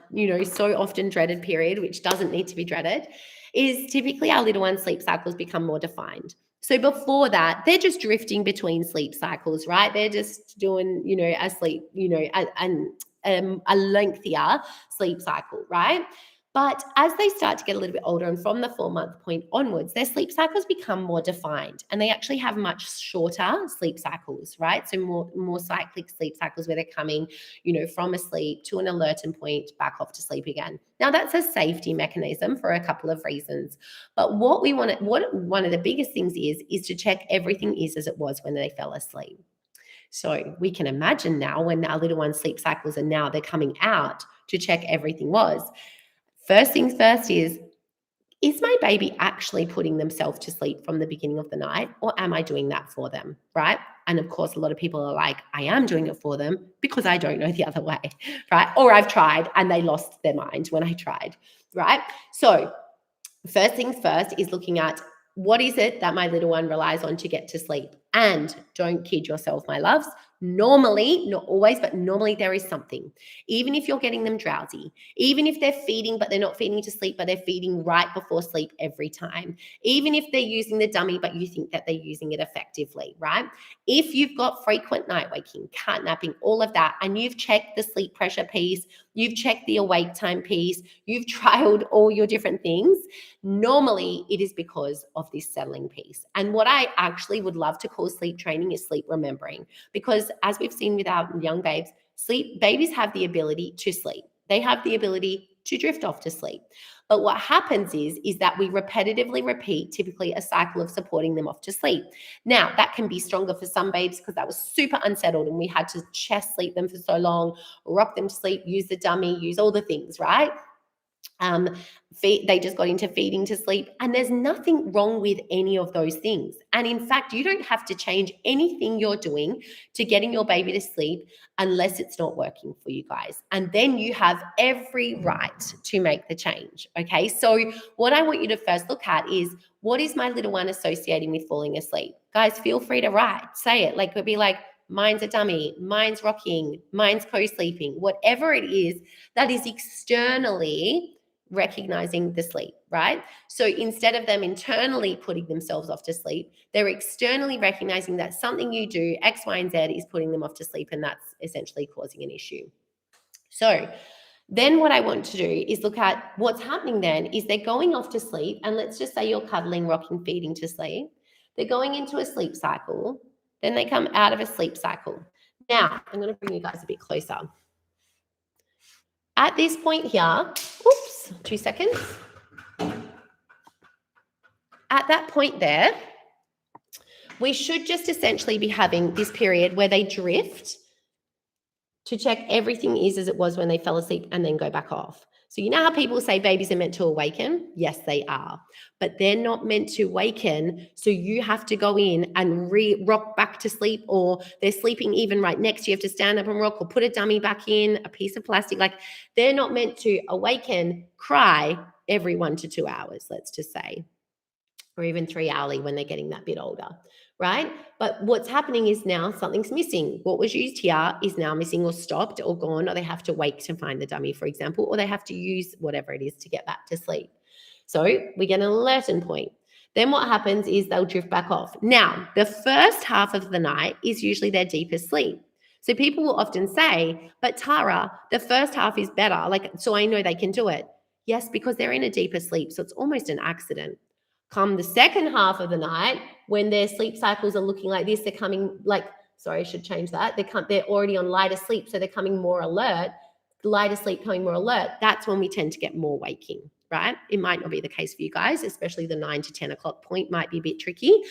so often dreaded period, which doesn't need to be dreaded, is typically our little one's sleep cycles become more defined. So before that, they're just drifting between sleep cycles, right? They're just doing, a sleep, a lengthier sleep cycle, right? But as they start to get a little bit older and from the 4-month point onwards, their sleep cycles become more defined and they actually have much shorter sleep cycles, right? So more cyclic sleep cycles where they're coming, from asleep to an alerting point back off to sleep again. Now that's a safety mechanism for a couple of reasons. But what one of the biggest things is to check everything is as it was when they fell asleep. So we can imagine now when our little one's sleep cycles are now they're coming out to check everything was. First things first is my baby actually putting themselves to sleep from the beginning of the night, or am I doing that for them, right? And of course, a lot of people are like, I am doing it for them because I don't know the other way, right? Or I've tried and they lost their mind when I tried, right? So first things first is looking at what is it that my little one relies on to get to sleep? And don't kid yourself, my loves. Normally, not always, but normally there is something. Even if you're getting them drowsy, even if they're feeding, but they're not feeding to sleep, but they're feeding right before sleep every time. Even if they're using the dummy, but you think that they're using it effectively, right? If you've got frequent night waking, catnapping, all of that, and you've checked the sleep pressure piece, you've checked the awake time piece, you've trialed all your different things, normally it is because of this settling piece. And what I actually would love to call sleep training is sleep remembering, because as we've seen with our young babes, babies have the ability to sleep. They have the ability to drift off to sleep. But what happens is that we repetitively repeat typically a cycle of supporting them off to sleep. Now, that can be stronger for some babes because that was super unsettled and we had to chest sleep them for so long, rock them to sleep, use the dummy, use all the things, right? They just got into feeding to sleep, and there's nothing wrong with any of those things. And in fact, you don't have to change anything you're doing to getting your baby to sleep unless it's not working for you guys. And then you have every right to make the change. Okay. So what I want you to first look at is, what is my little one associating with falling asleep? Guys, feel free to say it. Like, it would be like, mine's a dummy, mine's rocking, mine's co-sleeping, whatever it is that is externally recognizing the sleep, right? So instead of them internally putting themselves off to sleep, they're externally recognizing that something you do, X, Y, and Z, is putting them off to sleep, and that's essentially causing an issue. So then what I want to do is look at what's happening then is they're going off to sleep, and let's just say you're cuddling, rocking, feeding to sleep. They're going into a sleep cycle, then they come out of a sleep cycle. Now, I'm going to bring you guys a bit closer. At this point here, oops, 2 seconds. At that point there, we should just essentially be having this period where they drift to check everything is as it was when they fell asleep and then go back off. So you know how people say babies are meant to awaken? Yes, they are. But they're not meant to awaken. So you have to go in and rock back to sleep, or they're sleeping even right next to you. You have to stand up and rock or put a dummy back in, a piece of plastic. Like, they're not meant to awaken, cry every 1 to 2 hours, let's just say, or even 3 hourly when they're getting that bit older, right? But what's happening is now something's missing. What was used here is now missing or stopped or gone, or they have to wake to find the dummy, for example, or they have to use whatever it is to get back to sleep. So we get an alerting point. Then what happens is they'll drift back off. Now, the first half of the night is usually their deepest sleep. So people will often say, but Tara, the first half is better. Like, so I know they can do it. Yes, because they're in a deeper sleep. So it's almost an accident. Come the second half of the night, when their sleep cycles are looking like this, they're coming like, sorry, I should change that. They're already on lighter sleep, so they're coming more alert. Lighter sleep coming more alert, that's when we tend to get more waking, right? It might not be the case for you guys, especially the 9 to 10 o'clock point might be a bit tricky.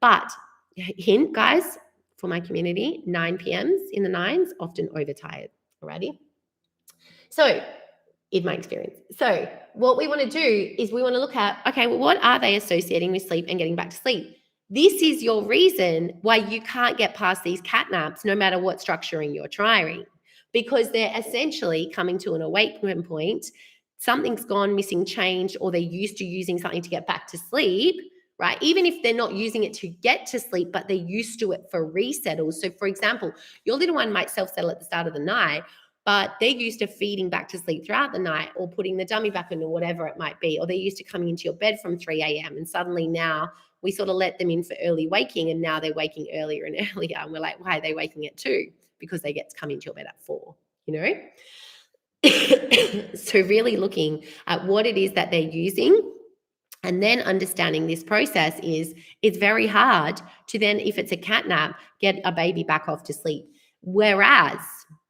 But hint, guys, for my community, 9 p.m.s in the 9s, often overtired, alrighty? So in my experience. So what we want to do is we want to look at, okay, well, what are they associating with sleep and getting back to sleep? This is your reason why you can't get past these cat naps no matter what structuring you're trying, because they're essentially coming to an awakening point. Something's gone missing, changed, or they're used to using something to get back to sleep, right? Even if they're not using it to get to sleep, but they're used to it for resettles. So for example, your little one might self-settle at the start of the night, but they're used to feeding back to sleep throughout the night, or putting the dummy back in, or whatever it might be, or they're used to coming into your bed from 3 a.m. and suddenly now we sort of let them in for early waking, and now they're waking earlier and earlier, and we're like, why are they waking at 2? Because they get to come into your bed at 4, you know? So really looking at what it is that they're using, and then understanding this process is, it's very hard to then, if it's a cat nap, get a baby back off to sleep. Whereas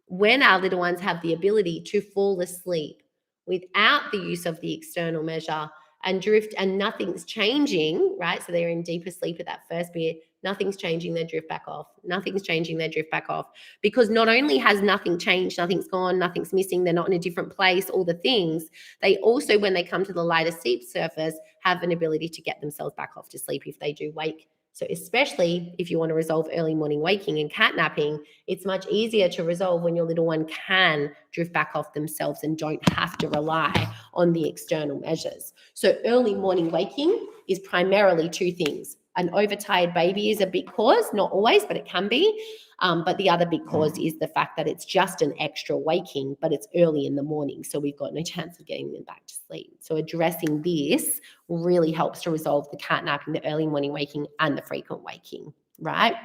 when our little ones have the ability to fall asleep without the use of the external measure and drift, and nothing's changing, right? So they're in deeper sleep at that first bit, nothing's changing, they drift back off. Nothing's changing, they drift back off. Because not only has nothing changed, nothing's gone, nothing's missing, they're not in a different place, all the things, they also, when they come to the lighter sleep surface, have an ability to get themselves back off to sleep if they do wake. So especially if you want to resolve early morning waking and catnapping, it's much easier to resolve when your little one can drift back off themselves and don't have to rely on the external measures. So early morning waking is primarily 2 things. An overtired baby is a big cause, not always, but it can be. But the other big cause is the fact that it's just an extra waking, but it's early in the morning, so we've got no chance of getting them back to sleep. So addressing this really helps to resolve the catnapping, the early morning waking, and the frequent waking, right?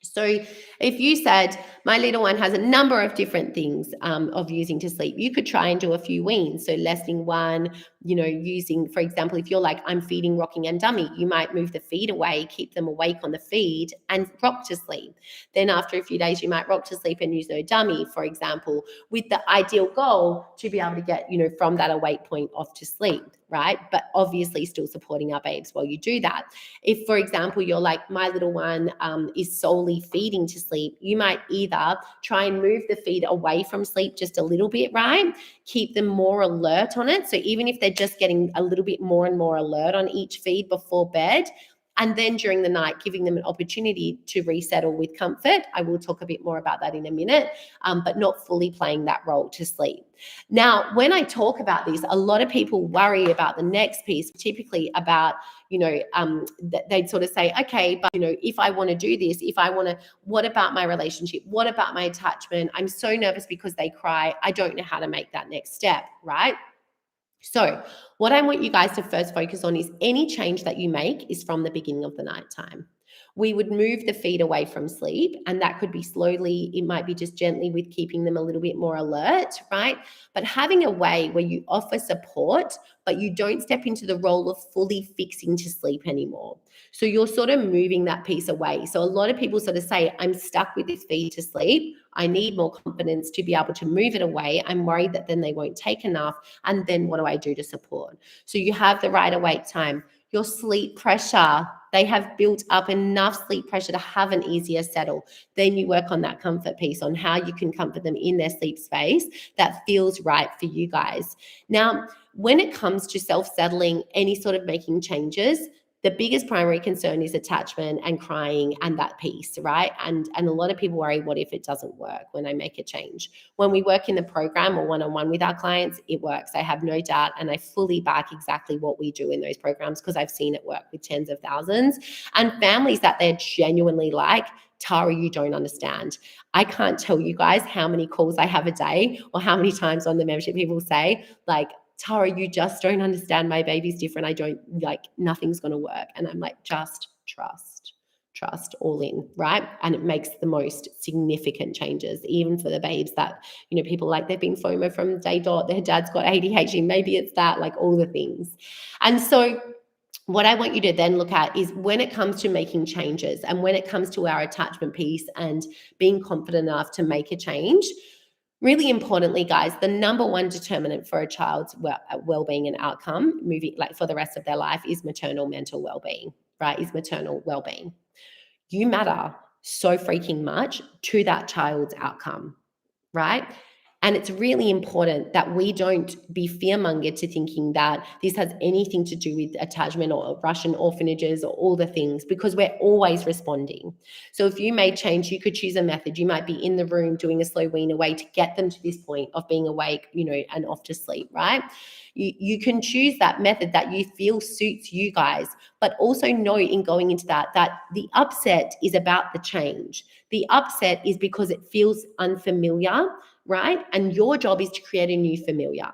So if you said, my little one has a number of different things of using to sleep, you could try and do a few weans. So lessening one, using, for example, if you're like, I'm feeding, rocking, and dummy, you might move the feed away, keep them awake on the feed, and rock to sleep. Then after a few days, you might rock to sleep and use no dummy, for example, with the ideal goal to be able to get, from that awake point off to sleep, right? But obviously still supporting our babes while you do that. If, for example, you're like, my little one is solely feeding to sleep, you might either try and move the feed away from sleep just a little bit, right? Keep them more alert on it. So even if they're just getting a little bit more and more alert on each feed before bed, and then during the night, giving them an opportunity to resettle with comfort. I will talk a bit more about that in a minute, but not fully playing that role to sleep. Now, when I talk about this, a lot of people worry about the next piece, typically about, they'd sort of say, okay, but, if I want to do this, what about my relationship? What about my attachment? I'm so nervous because they cry. I don't know how to make that next step, right? So, what I want you guys to first focus on is any change that you make is from the beginning of the night time. We would move the feed away from sleep, and that could be slowly, it might be just gently with keeping them a little bit more alert, right? But having a way where you offer support, but you don't step into the role of fully fixing to sleep anymore. So you're sort of moving that piece away. So a lot of people sort of say, I'm stuck with this feed to sleep. I need more confidence to be able to move it away. I'm worried that then they won't take enough. And then what do I do to support? So you have the right awake time, your sleep pressure. They have built up enough sleep pressure to have an easier settle. Then you work on that comfort piece, on how you can comfort them in their sleep space that feels right for you guys. Now, when it comes to self-settling, any sort of making changes, the biggest primary concern is attachment and crying and that piece, right? And a lot of people worry, what if it doesn't work when I make a change? When we work in the program or one-on-one with our clients, it works. I have no doubt, and I fully back exactly what we do in those programs because I've seen it work with tens of thousands and families that they're genuinely like, Tara, you don't understand. I can't tell you guys how many calls I have a day or how many times on the membership people say, like, Tara, you just don't understand. My baby's different. I don't like, nothing's going to work. And I'm like, just trust all in, right? And it makes the most significant changes, even for the babes that, people like they've been FOMO from day dot, their dad's got ADHD, maybe it's that, like all the things. And so what I want you to then look at is when it comes to making changes and when it comes to our attachment piece and being confident enough to make a change, really importantly, guys, the number one determinant for a child's well-being and outcome moving like for the rest of their life is maternal mental well-being, right? Is maternal well-being. You matter so freaking much to that child's outcome, right? And it's really important that we don't be fearmongered to thinking that this has anything to do with attachment or Russian orphanages or all the things, because we're always responding. So if you made change, you could choose a method. You might be in the room doing a slow wean away to get them to this point of being awake, and off to sleep, right? You can choose that method that you feel suits you guys, but also know in going into that the upset is about the change. The upset is because it feels unfamiliar, right? And your job is to create a new familiar.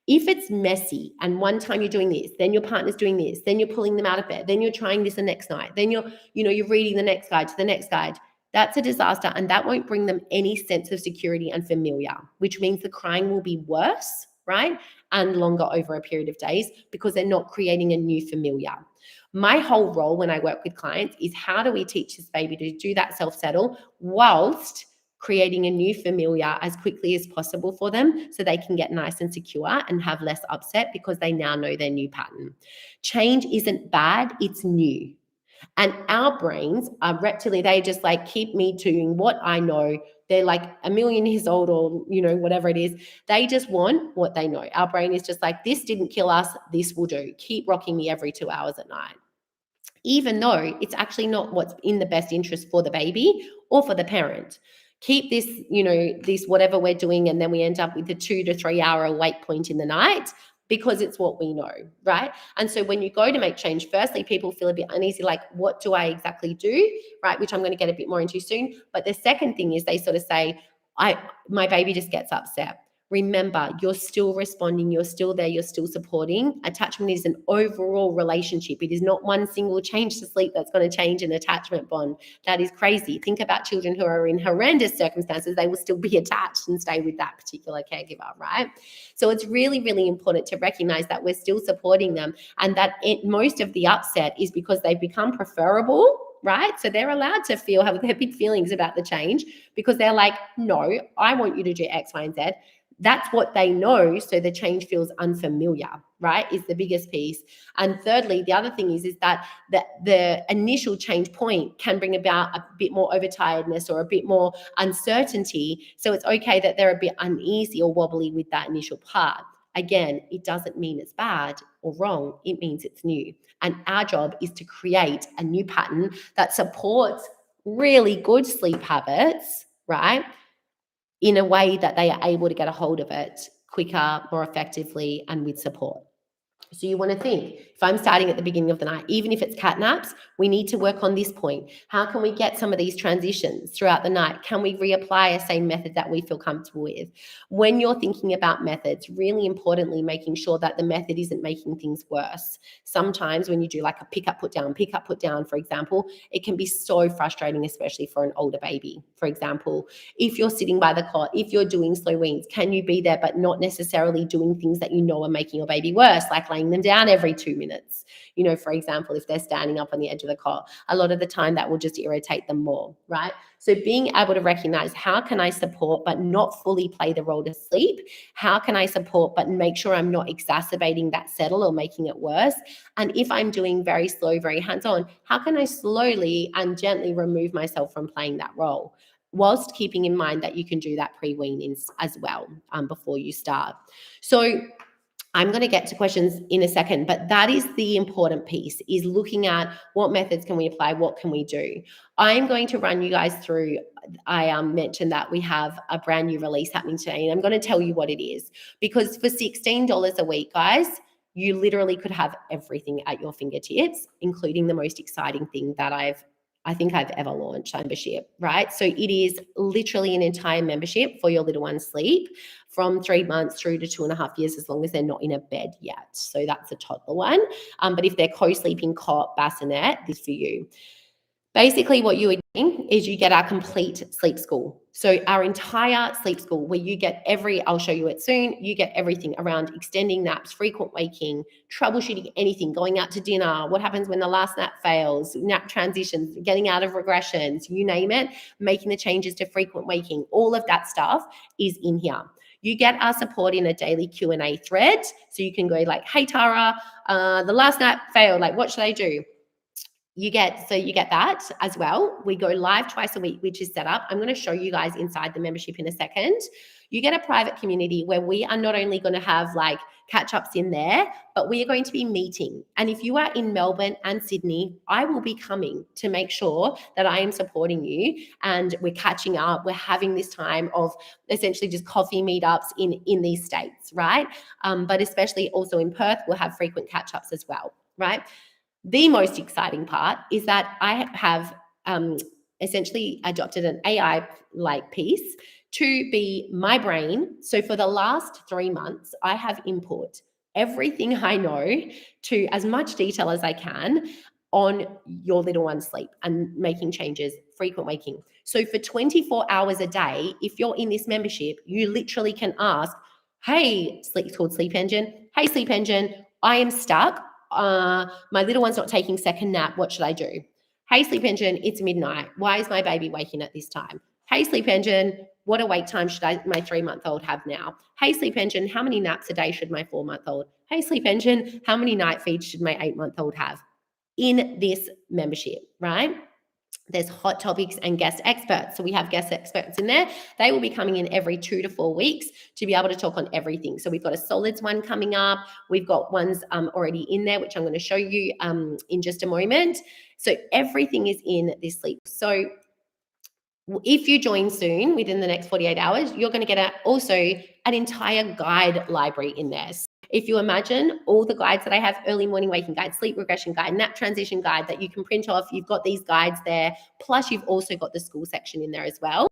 If it's messy and one time you're doing this, then your partner's doing this, then you're pulling them out of bed, then you're trying this the next night, then you're reading the next guide to the next guide, that's a disaster, and that won't bring them any sense of security and familiar, which means the crying will be worse, right? And longer over a period of days because they're not creating a new familiar. My whole role when I work with clients is how do we teach this baby to do that self-settle whilst creating a new familiar as quickly as possible for them so they can get nice and secure and have less upset because they now know their new pattern. Change isn't bad, it's new. And our brains are reptilian. They just like keep me doing what I know. They're like a million years old or, whatever it is. They just want what they know. Our brain is just like, this didn't kill us. This will do. Keep rocking me every 2 hours at night. Even though it's actually not what's in the best interest for the baby or for the parent. Keep this, this whatever we're doing, and then we end up with a 2 to 3 hour awake point in the night because it's what we know, right? And so when you go to make change, firstly, people feel a bit uneasy, like, what do I exactly do, right? Which I'm going to get a bit more into soon. But the second thing is they sort of say, my baby just gets upset. Remember, you're still responding, you're still there, you're still supporting. Attachment is an overall relationship. It is not one single change to sleep that's going to change an attachment bond. That is crazy. Think about children who are in horrendous circumstances. They will still be attached and stay with that particular caregiver, right? So it's really, really important to recognize that we're still supporting them and that most of the upset is because they've become preferable, right? So they're allowed to have their big feelings about the change because they're like, no, I want you to do X, Y, and Z. That's what they know. So the change feels unfamiliar, right? Is the biggest piece. And thirdly, the other thing is that the initial change point can bring about a bit more overtiredness or a bit more uncertainty. So it's okay that they're a bit uneasy or wobbly with that initial part. Again, it doesn't mean it's bad or wrong. It means it's new. And our job is to create a new pattern that supports really good sleep habits, right? In a way that they are able to get a hold of it quicker, more effectively, and with support. So you want to think, if I'm starting at the beginning of the night, even if it's cat naps, we need to work on this point. How can we get some of these transitions throughout the night? Can we reapply a same method that we feel comfortable with? When you're thinking about methods, really importantly, making sure that the method isn't making things worse. Sometimes when you do like a pick up, put down, for example, it can be so frustrating, especially for an older baby. For example, if you're sitting by the cot, if you're doing slow weans, can you be there but not necessarily doing things that you know are making your baby worse, like laying them down every 2 minutes? You know, for example, if they're standing up on the edge of the cot, a lot of the time that will just irritate them more, right? So being able to recognize, how can I support but not fully play the role to sleep? How can I support but make sure I'm not exacerbating that settle or making it worse? And if I'm doing very slow, very hands-on, how can I slowly and gently remove myself from playing that role, whilst keeping in mind that you can do that pre-wean as well before you start. So I'm going to get to questions in a second, but that is the important piece, is looking at what methods can we apply, what can we do. I'm going to run you guys through, I mentioned that we have a brand new release happening today, and I'm going to tell you what it is, because for $16 a week, guys, you literally could have everything at your fingertips, including the most exciting thing that I think I've ever launched, membership, right? So it is literally an entire membership for your little one's sleep from 3 months through to 2.5 years, as long as they're not in a bed yet. So that's a toddler one. But if they're co-sleeping, cot, bassinet, this for you. Basically, what you are doing is you get our complete sleep school. So our entire sleep school, where you get I'll show you it soon, you get everything around extending naps, frequent waking, troubleshooting anything, going out to dinner, what happens when the last nap fails, nap transitions, getting out of regressions, you name it, making the changes to frequent waking, all of that stuff is in here. You get our support in a daily Q&A thread. So you can go like, hey, Tara, the last nap failed. Like, what should I do? You get that as well. We go live twice a week, which is set up. I'm going to show you guys inside the membership in a second. You get a private community where we are not only going to have like catch-ups in there, but we are going to be meeting. And if you are in Melbourne and Sydney, I will be coming to make sure that I am supporting you, and we're catching up. We're having this time of essentially just coffee meetups in these states, right? But especially also in Perth, we'll have frequent catch-ups as well, right? The most exciting part is that I have essentially adopted an AI-like piece to be my brain. So for the last 3 months, I have input everything I know to as much detail as I can on your little one's sleep and making changes, frequent waking. So for 24 hours a day, if you're in this membership, you literally can ask, hey, it's called Sleep Engine. Hey, Sleep Engine, I am stuck. My little one's not taking second nap. What should I do? Hey, Sleep Engine, it's midnight. Why is my baby waking at this time? Hey, Sleep Engine, what awake time should my 3-month-old have now? Hey, Sleep Engine, how many naps a day should my 4-month-old? Hey, Sleep Engine, how many night feeds should my 8-month-old have? In this membership, right? There's hot topics and guest experts. So we have guest experts in there. They will be coming in every 2 to 4 weeks to be able to talk on everything. So we've got a solids one coming up. We've got ones already in there, which I'm going to show you in just a moment. So everything is in this sleep. So if you join soon, within the next 48 hours, you're going to get also an entire guide library in there. If you imagine all the guides that I have, early morning waking guide, sleep regression guide, nap transition guide that you can print off, you've got these guides there, plus you've also got the school section in there as well.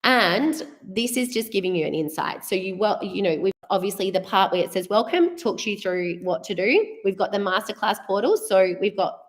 And this is just giving you an insight. So we've obviously the part where it says welcome talks you through what to do. We've got the masterclass portal. So we've got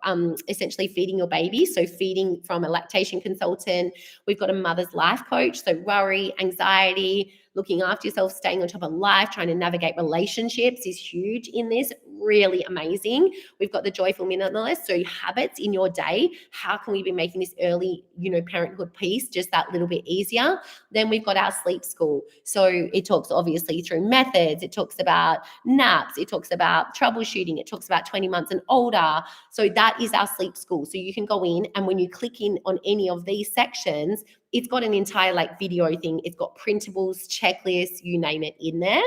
essentially feeding your baby. So feeding from a lactation consultant. We've got a mother's life coach. So worry, anxiety, looking after yourself, staying on top of life, trying to navigate relationships is huge in this. Really amazing. We've got the joyful minimalist. So habits in your day. How can we be making this early, parenthood piece just that little bit easier? Then we've got our sleep school. So it talks obviously through methods. It talks about naps. It talks about troubleshooting. It talks about 20 months and older. So that is our sleep school. So you can go in, and when you click in on any of these sections, it's got an entire video thing. It's got printables, checklists, you name it in there.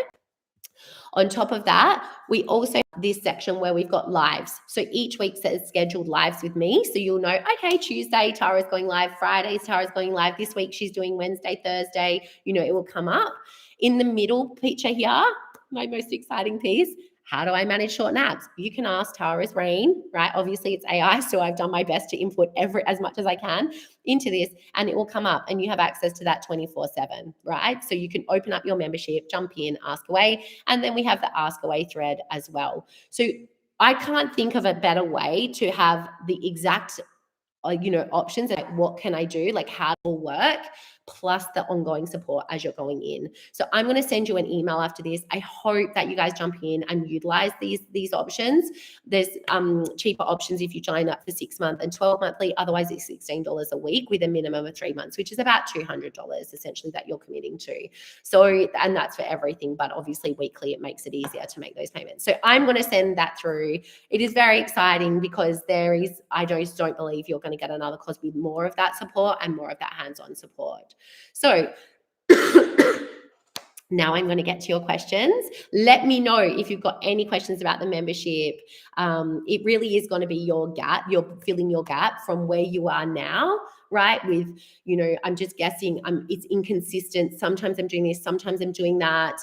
On top of that, we also have this section where we've got lives. So each week says scheduled lives with me. So you'll know, okay, Tuesday, Tara's going live. Fridays, Tara's going live. This week, she's doing Wednesday, Thursday. It will come up. In the middle picture here, my most exciting piece, How do I manage short naps? You can ask Tara's brain, right? Obviously it's AI, so I've done my best to input as much as I can into this, and it will come up and you have access to that 24/7, right? So you can open up your membership, jump in, ask away, and then we have the ask away thread as well. So I can't think of a better way to have the exact options, like what can I do, like how it will work, plus the ongoing support as you're going in. So I'm going to send you an email after this. I hope that you guys jump in and utilize these options. There's cheaper options if you join up for 6 months and 12 monthly. Otherwise it's $16 a week with a minimum of 3 months, which is about $200 essentially that you're committing to. So, and that's for everything, but obviously weekly it makes it easier to make those payments. So I'm going to send that through. It is very exciting because I just don't believe you're going to get another course with more of that support and more of that hands-on support. So now I'm going to get to your questions. Let me know if you've got any questions about the membership. It really is going to be your gap. You're filling your gap from where you are now, right? With, I'm just guessing, it's inconsistent. Sometimes I'm doing this, sometimes I'm doing that.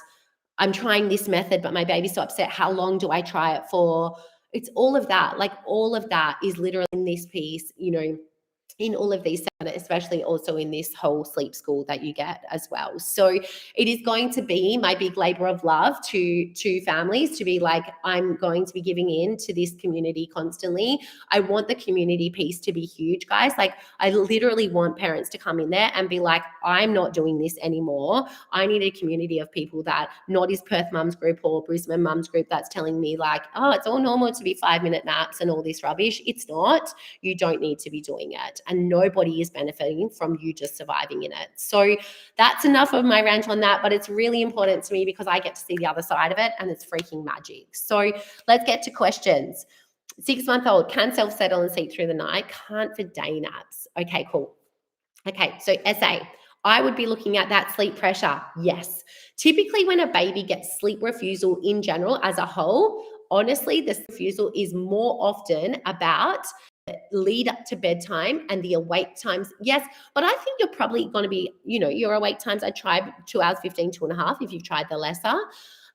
I'm trying this method, but my baby's so upset. How long do I try it for? It's all of that. Like all of that is literally in this piece, in all of these, especially also in this whole sleep school that you get as well. So it is going to be my big labor of love to families to be like, I'm going to be giving in to this community constantly. I want the community piece to be huge, guys. Like I literally want parents to come in there and be like, I'm not doing this anymore. I need a community of people that not is Perth Mums Group or Brisbane Mums Group that's telling me like, oh, it's all normal to be 5-minute naps and all this rubbish. It's not. You don't need to be doing it. And nobody is benefiting from you just surviving in it. So that's enough of my rant on that, but it's really important to me because I get to see the other side of it and it's freaking magic. So let's get to questions. 6-month-old can self-settle and sleep through the night, can't for day naps. Okay, cool. Okay, so SA, I would be looking at that sleep pressure. Yes. Typically when a baby gets sleep refusal in general as a whole, honestly, the refusal is more often about lead up to bedtime and the awake times. Yes, but I think you're probably going to be, your awake times, I tried 2 hours, 15, 2.5 if you've tried the lesser.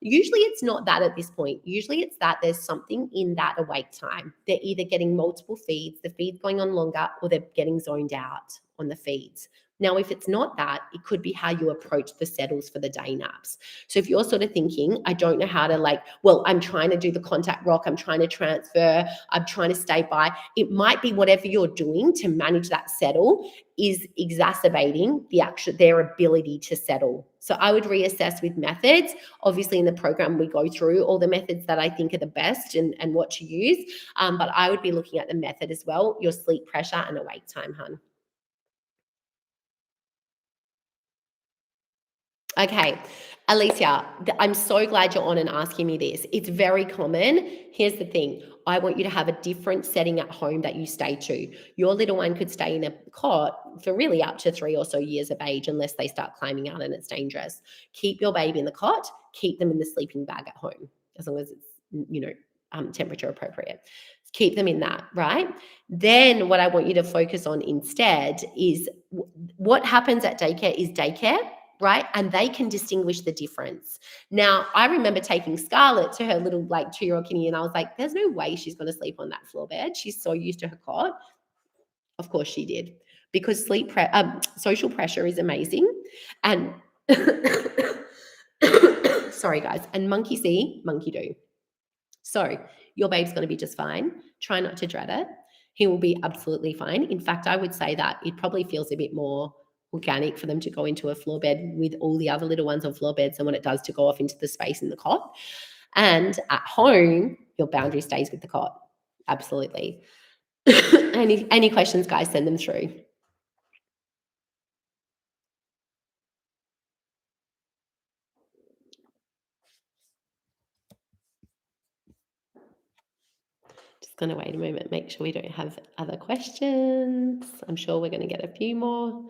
Usually it's not that at this point. Usually it's that there's something in that awake time. They're either getting multiple feeds, the feed's going on longer, or they're getting zoned out on the feeds. Now, if it's not that, it could be how you approach the settles for the day naps. So if you're sort of thinking, I don't know how to I'm trying to do the contact rock, I'm trying to transfer, I'm trying to stay by, it might be whatever you're doing to manage that settle is exacerbating their ability to settle. So I would reassess with methods. Obviously in the program, we go through all the methods that I think are the best and what to use. But I would be looking at the method as well, your sleep pressure and awake time, hun. Okay, Alicia, I'm so glad you're on and asking me this. It's very common. Here's the thing. I want you to have a different setting at home that you stay to. Your little one could stay in a cot for really up to 3 or so years of age unless they start climbing out and it's dangerous. Keep your baby in the cot, keep them in the sleeping bag at home, as long as it's, temperature appropriate. Keep them in that, right? Then what I want you to focus on instead is what happens at daycare is daycare, right? And they can distinguish the difference. Now, I remember taking Scarlett to her little 2-year-old kitty, and I was like, there's no way she's going to sleep on that floor bed. She's so used to her cot. Of course she did, because social pressure is amazing. And sorry, guys, and monkey see, monkey do. So your babe's going to be just fine. Try not to dread it. He will be absolutely fine. In fact, I would say that it probably feels a bit more organic for them to go into a floor bed with all the other little ones on floor beds than what it does to go off into the space in the cot. And at home, your boundary stays with the cot. Absolutely. Any questions, guys, send them through. Just going to wait a moment, make sure we don't have other questions. I'm sure we're going to get a few more.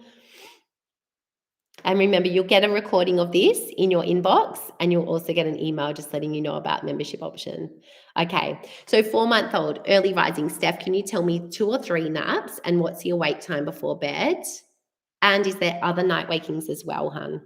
And remember, you'll get a recording of this in your inbox, and you'll also get an email just letting you know about membership option. Okay, so 4-month-old, early rising. Steph, can you tell me 2 or 3 naps and what's your wake time before bed? And is there other night wakings as well, hun?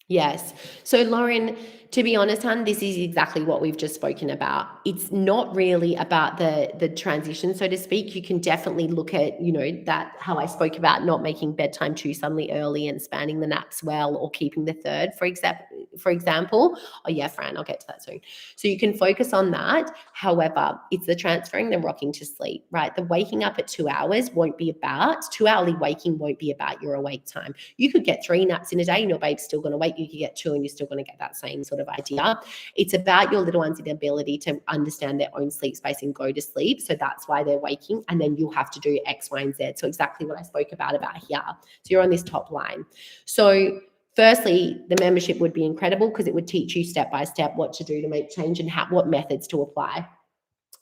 Yes. So, Lauren, to be honest, hon, this is exactly what we've just spoken about. It's not really about the transition, so to speak. You can definitely look at, that how I spoke about not making bedtime too suddenly early and spanning the naps well, or keeping the third, for example. Oh yeah, Fran, I'll get to that soon. So you can focus on that. However, it's the transferring the rocking to sleep, right? The waking up at 2 hours won't be about 2 hourly waking won't be about your awake time. You could get 3 naps in a day and your babe's still going to wake. You could get two and you're still going to get that same sort of idea. It's about your little one's ability to understand their own sleep space and go to sleep. So that's why they're waking. And then you'll have to do X, Y, and Z. So exactly what I spoke about here. So you're on this top line. So firstly, the membership would be incredible because it would teach you step by step what to do to make change and what methods to apply.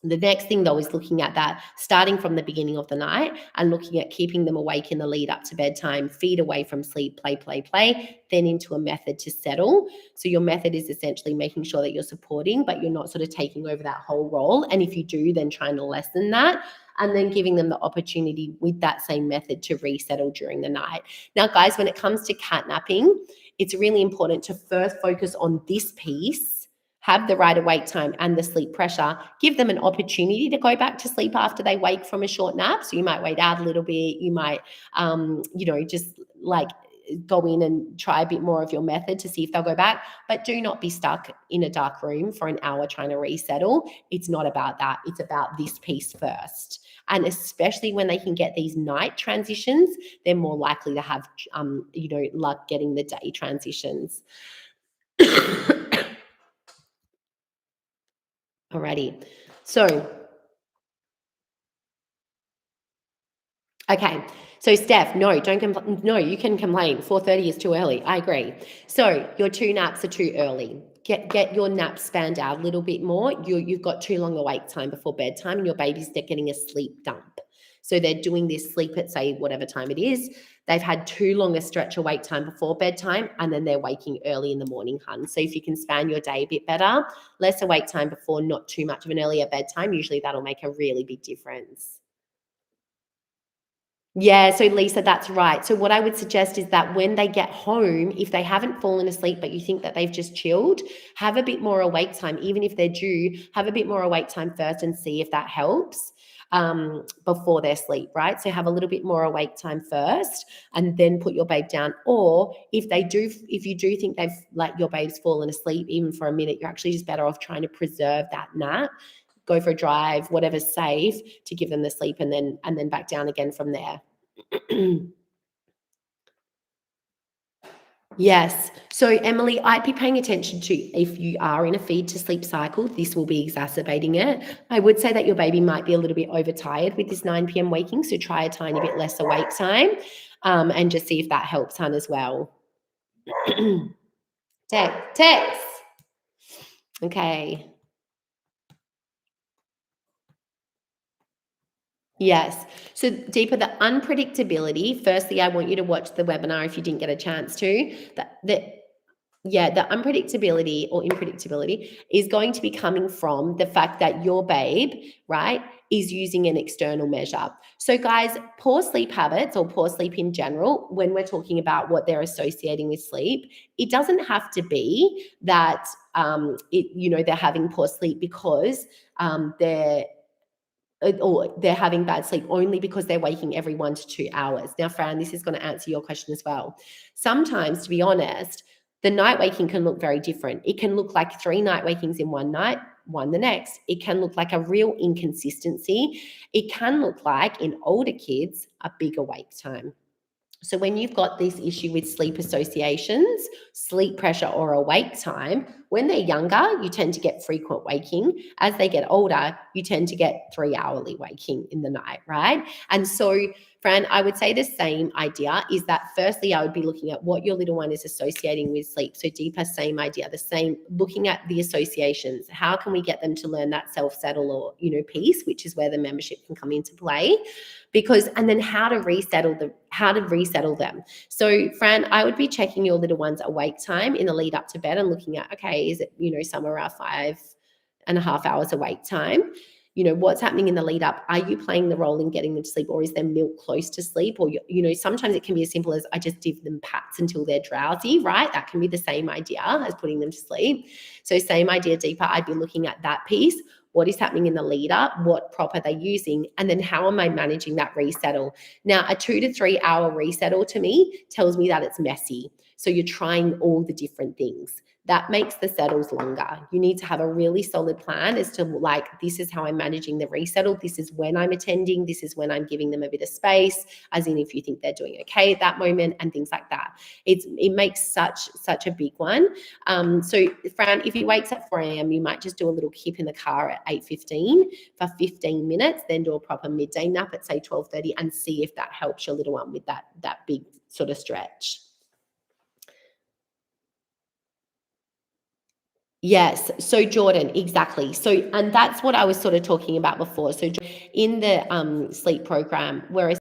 The next thing, though, is looking at that starting from the beginning of the night and looking at keeping them awake in the lead up to bedtime, feed away from sleep, play, play, play, then into a method to settle. So your method is essentially making sure that you're supporting, but you're not sort of taking over that whole role. And if you do, then trying to lessen that, and then giving them the opportunity with that same method to resettle during the night. Now, guys, when it comes to catnapping, it's really important to first focus on this piece, have the right awake time and the sleep pressure, give them an opportunity to go back to sleep after they wake from a short nap. So you might wait out a little bit. You might, just like go in and try a bit more of your method to see if they'll go back. But do not be stuck in a dark room for an hour trying to resettle. It's not about that. It's about this piece first. And especially when they can get these night transitions, they're more likely to have, luck getting the day transitions. Alrighty. So, okay. So, Steph, no, don't complain. No, you can complain. 4:30 is too early. I agree. So, your 2 naps are too early. Get your naps spanned out a little bit more. You've got too long awake time before bedtime, and your baby's getting a sleep dump. So they're doing this sleep at, say, whatever time it is. They've had too long a stretch awake time before bedtime, and then they're waking early in the morning, hun. So if you can span your day a bit better, less awake time before, not too much of an earlier bedtime, usually that'll make a really big difference. Yeah, so Lisa, that's right. So what I would suggest is that when they get home, if they haven't fallen asleep, but you think that they've just chilled, have a bit more awake time. Even if they're due, have a bit more awake time first and see if that helps before their sleep, right? So have a little bit more awake time first and then put your babe down. Or if you do think they've, like, your babe's fallen asleep, even for a minute, you're actually just better off trying to preserve that nap. Go for a drive, whatever's safe, to give them the sleep, and then back down again from there. Yes. So, Emily, I'd be paying attention to if you are in a feed to sleep cycle, this will be exacerbating it. I would say that your baby might be a little bit overtired with this 9 p.m. waking. So, try a tiny bit less awake time and just see if that helps, hun, as well. Text. Okay. Yes. So, Deepa, the unpredictability, firstly, I want you to watch the webinar if you didn't get a chance to. The unpredictability or unpredictability is going to be coming from the fact that your babe, right, is using an external measure. So, guys, poor sleep habits or poor sleep in general, when we're talking about what they're associating with sleep, it doesn't have to be that they're having poor sleep because they're having bad sleep only because they're waking every 1 to 2 hours. Now, Fran, this is going to answer your question as well. Sometimes, to be honest, the night waking can look very different. It can look like 3 night wakings in one night, one the next. It can look like a real inconsistency. It can look like, in older kids, a big awake time. So when you've got this issue with sleep associations, sleep pressure or awake time, when they're younger, you tend to get frequent waking. As they get older, you tend to get 3-hourly waking in the night, right? And so, Fran, I would say the same idea is that firstly, I would be looking at what your little one is associating with sleep. So deeper, same idea, the same, looking at the associations. How can we get them to learn that self-settle or, piece, which is where the membership can come into play? And then how to resettle them. So, Fran, I would be checking your little one's awake time in the lead up to bed and looking at, okay, is it, somewhere around 5.5 hours awake time? what's happening in the lead up? Are you playing the role in getting them to sleep, or is there milk close to sleep? Or, sometimes it can be as simple as I just give them pats until they're drowsy, right? That can be the same idea as putting them to sleep. So same idea deeper, I'd be looking at that piece. What is happening in the lead up? What prop are they using? And then how am I managing that resettle? Now, a 2 to 3 hour resettle to me tells me that it's messy. So you're trying all the different things. That makes the settles longer. You need to have a really solid plan as to this is how I'm managing the resettle. This is when I'm attending. This is when I'm giving them a bit of space, as in if you think they're doing okay at that moment and things like that. It makes such a big one. So Fran, if he wakes at 4 a.m., you might just do a little kip in the car at 8:15 for 15 minutes, then do a proper midday nap at say 12:30 and see if that helps your little one with that big sort of stretch. Yes. So Jordan, exactly. So, and that's what I was sort of talking about before. So in the sleep program, whereas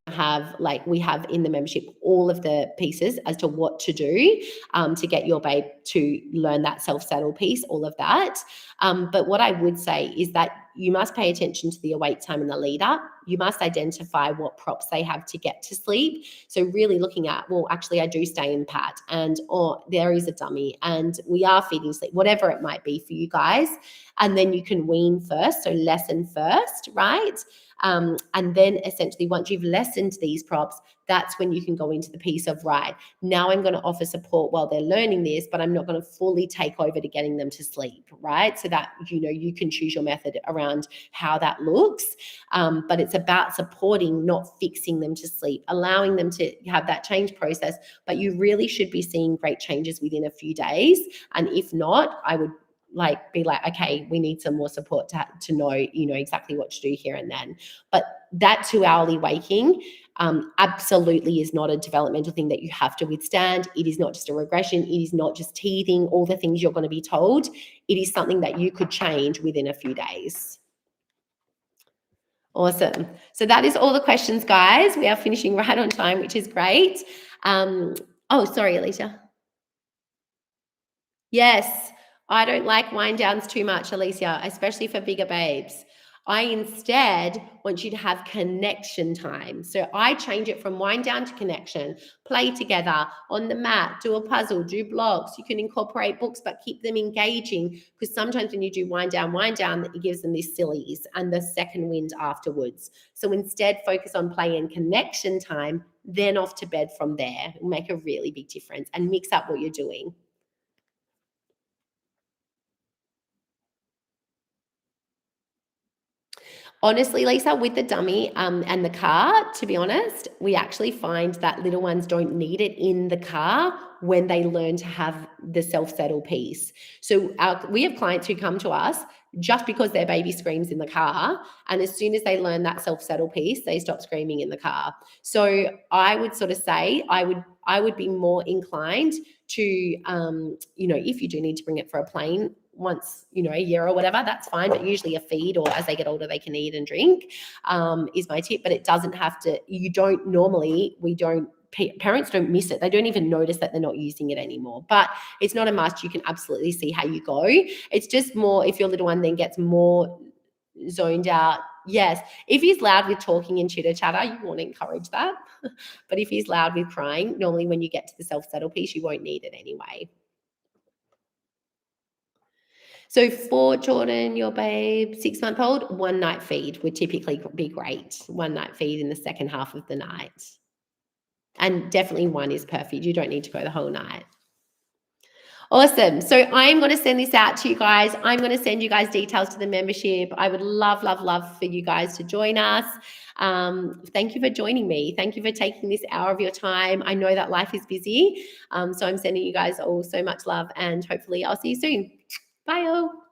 we have in the membership all of the pieces as to what to do to get your babe to learn that self-settle piece, all of that. But what I would say is that you must pay attention to the awake time in the lead up. You must identify what props they have to get to sleep. So really looking at, well, actually I do stay in pat, and or there is a dummy and we are feeding sleep, whatever it might be for you guys. And then you can wean first, so lesson first, right? And then essentially once you've lessened these props, that's when you can go into the piece of, right, now I'm going to offer support while they're learning this, but I'm not going to fully take over to getting them to sleep, right? So that, you can choose your method around how that looks. But it's about supporting, not fixing them to sleep, allowing them to have that change process. But you really should be seeing great changes within a few days. And if not, I would be like, okay, we need some more support to know, exactly what to do here and then. But that 2 hourly waking absolutely is not a developmental thing that you have to withstand. It is not just a regression. It is not just teething, all the things you're going to be told. It is something that you could change within a few days. Awesome. So that is all the questions, guys. We are finishing right on time, which is great. Sorry, Alicia. Yes, I don't like wind downs too much, Alicia, especially for bigger babes. I instead want you to have connection time. So I change it from wind down to connection. Play together on the mat, do a puzzle, do blocks. You can incorporate books, but keep them engaging, because sometimes when you do wind down, it gives them this sillies and the second wind afterwards. So instead focus on play and connection time, then off to bed from there. It'll make a really big difference, and mix up what you're doing. Honestly, Lisa, with the dummy and the car, to be honest, we actually find that little ones don't need it in the car when they learn to have the self-settle piece. So we have clients who come to us just because their baby screams in the car, and as soon as they learn that self-settle piece, they stop screaming in the car. So I would sort of say I would be more inclined to, if you do need to bring it for a plane once, a year or whatever, that's fine. But usually a feed, or as they get older, they can eat and drink, is my tip. But it doesn't have to, parents don't miss it. They don't even notice that they're not using it anymore. But it's not a must. You can absolutely see how you go. It's just more if your little one then gets more zoned out. Yes. If he's loud with talking and chitter chatter, you want to encourage that. But if he's loud with crying, normally when you get to the self-settle piece, you won't need it anyway. So for Jordan, your babe, 6-month-old, 1 night feed would typically be great. 1 night feed in the second half of the night. And definitely 1 is perfect. You don't need to go the whole night. Awesome. So I am going to send this out to you guys. I'm going to send you guys details to the membership. I would love, love, love for you guys to join us. Thank you for joining me. Thank you for taking this hour of your time. I know that life is busy. So I'm sending you guys all so much love, and hopefully I'll see you soon. Bye all.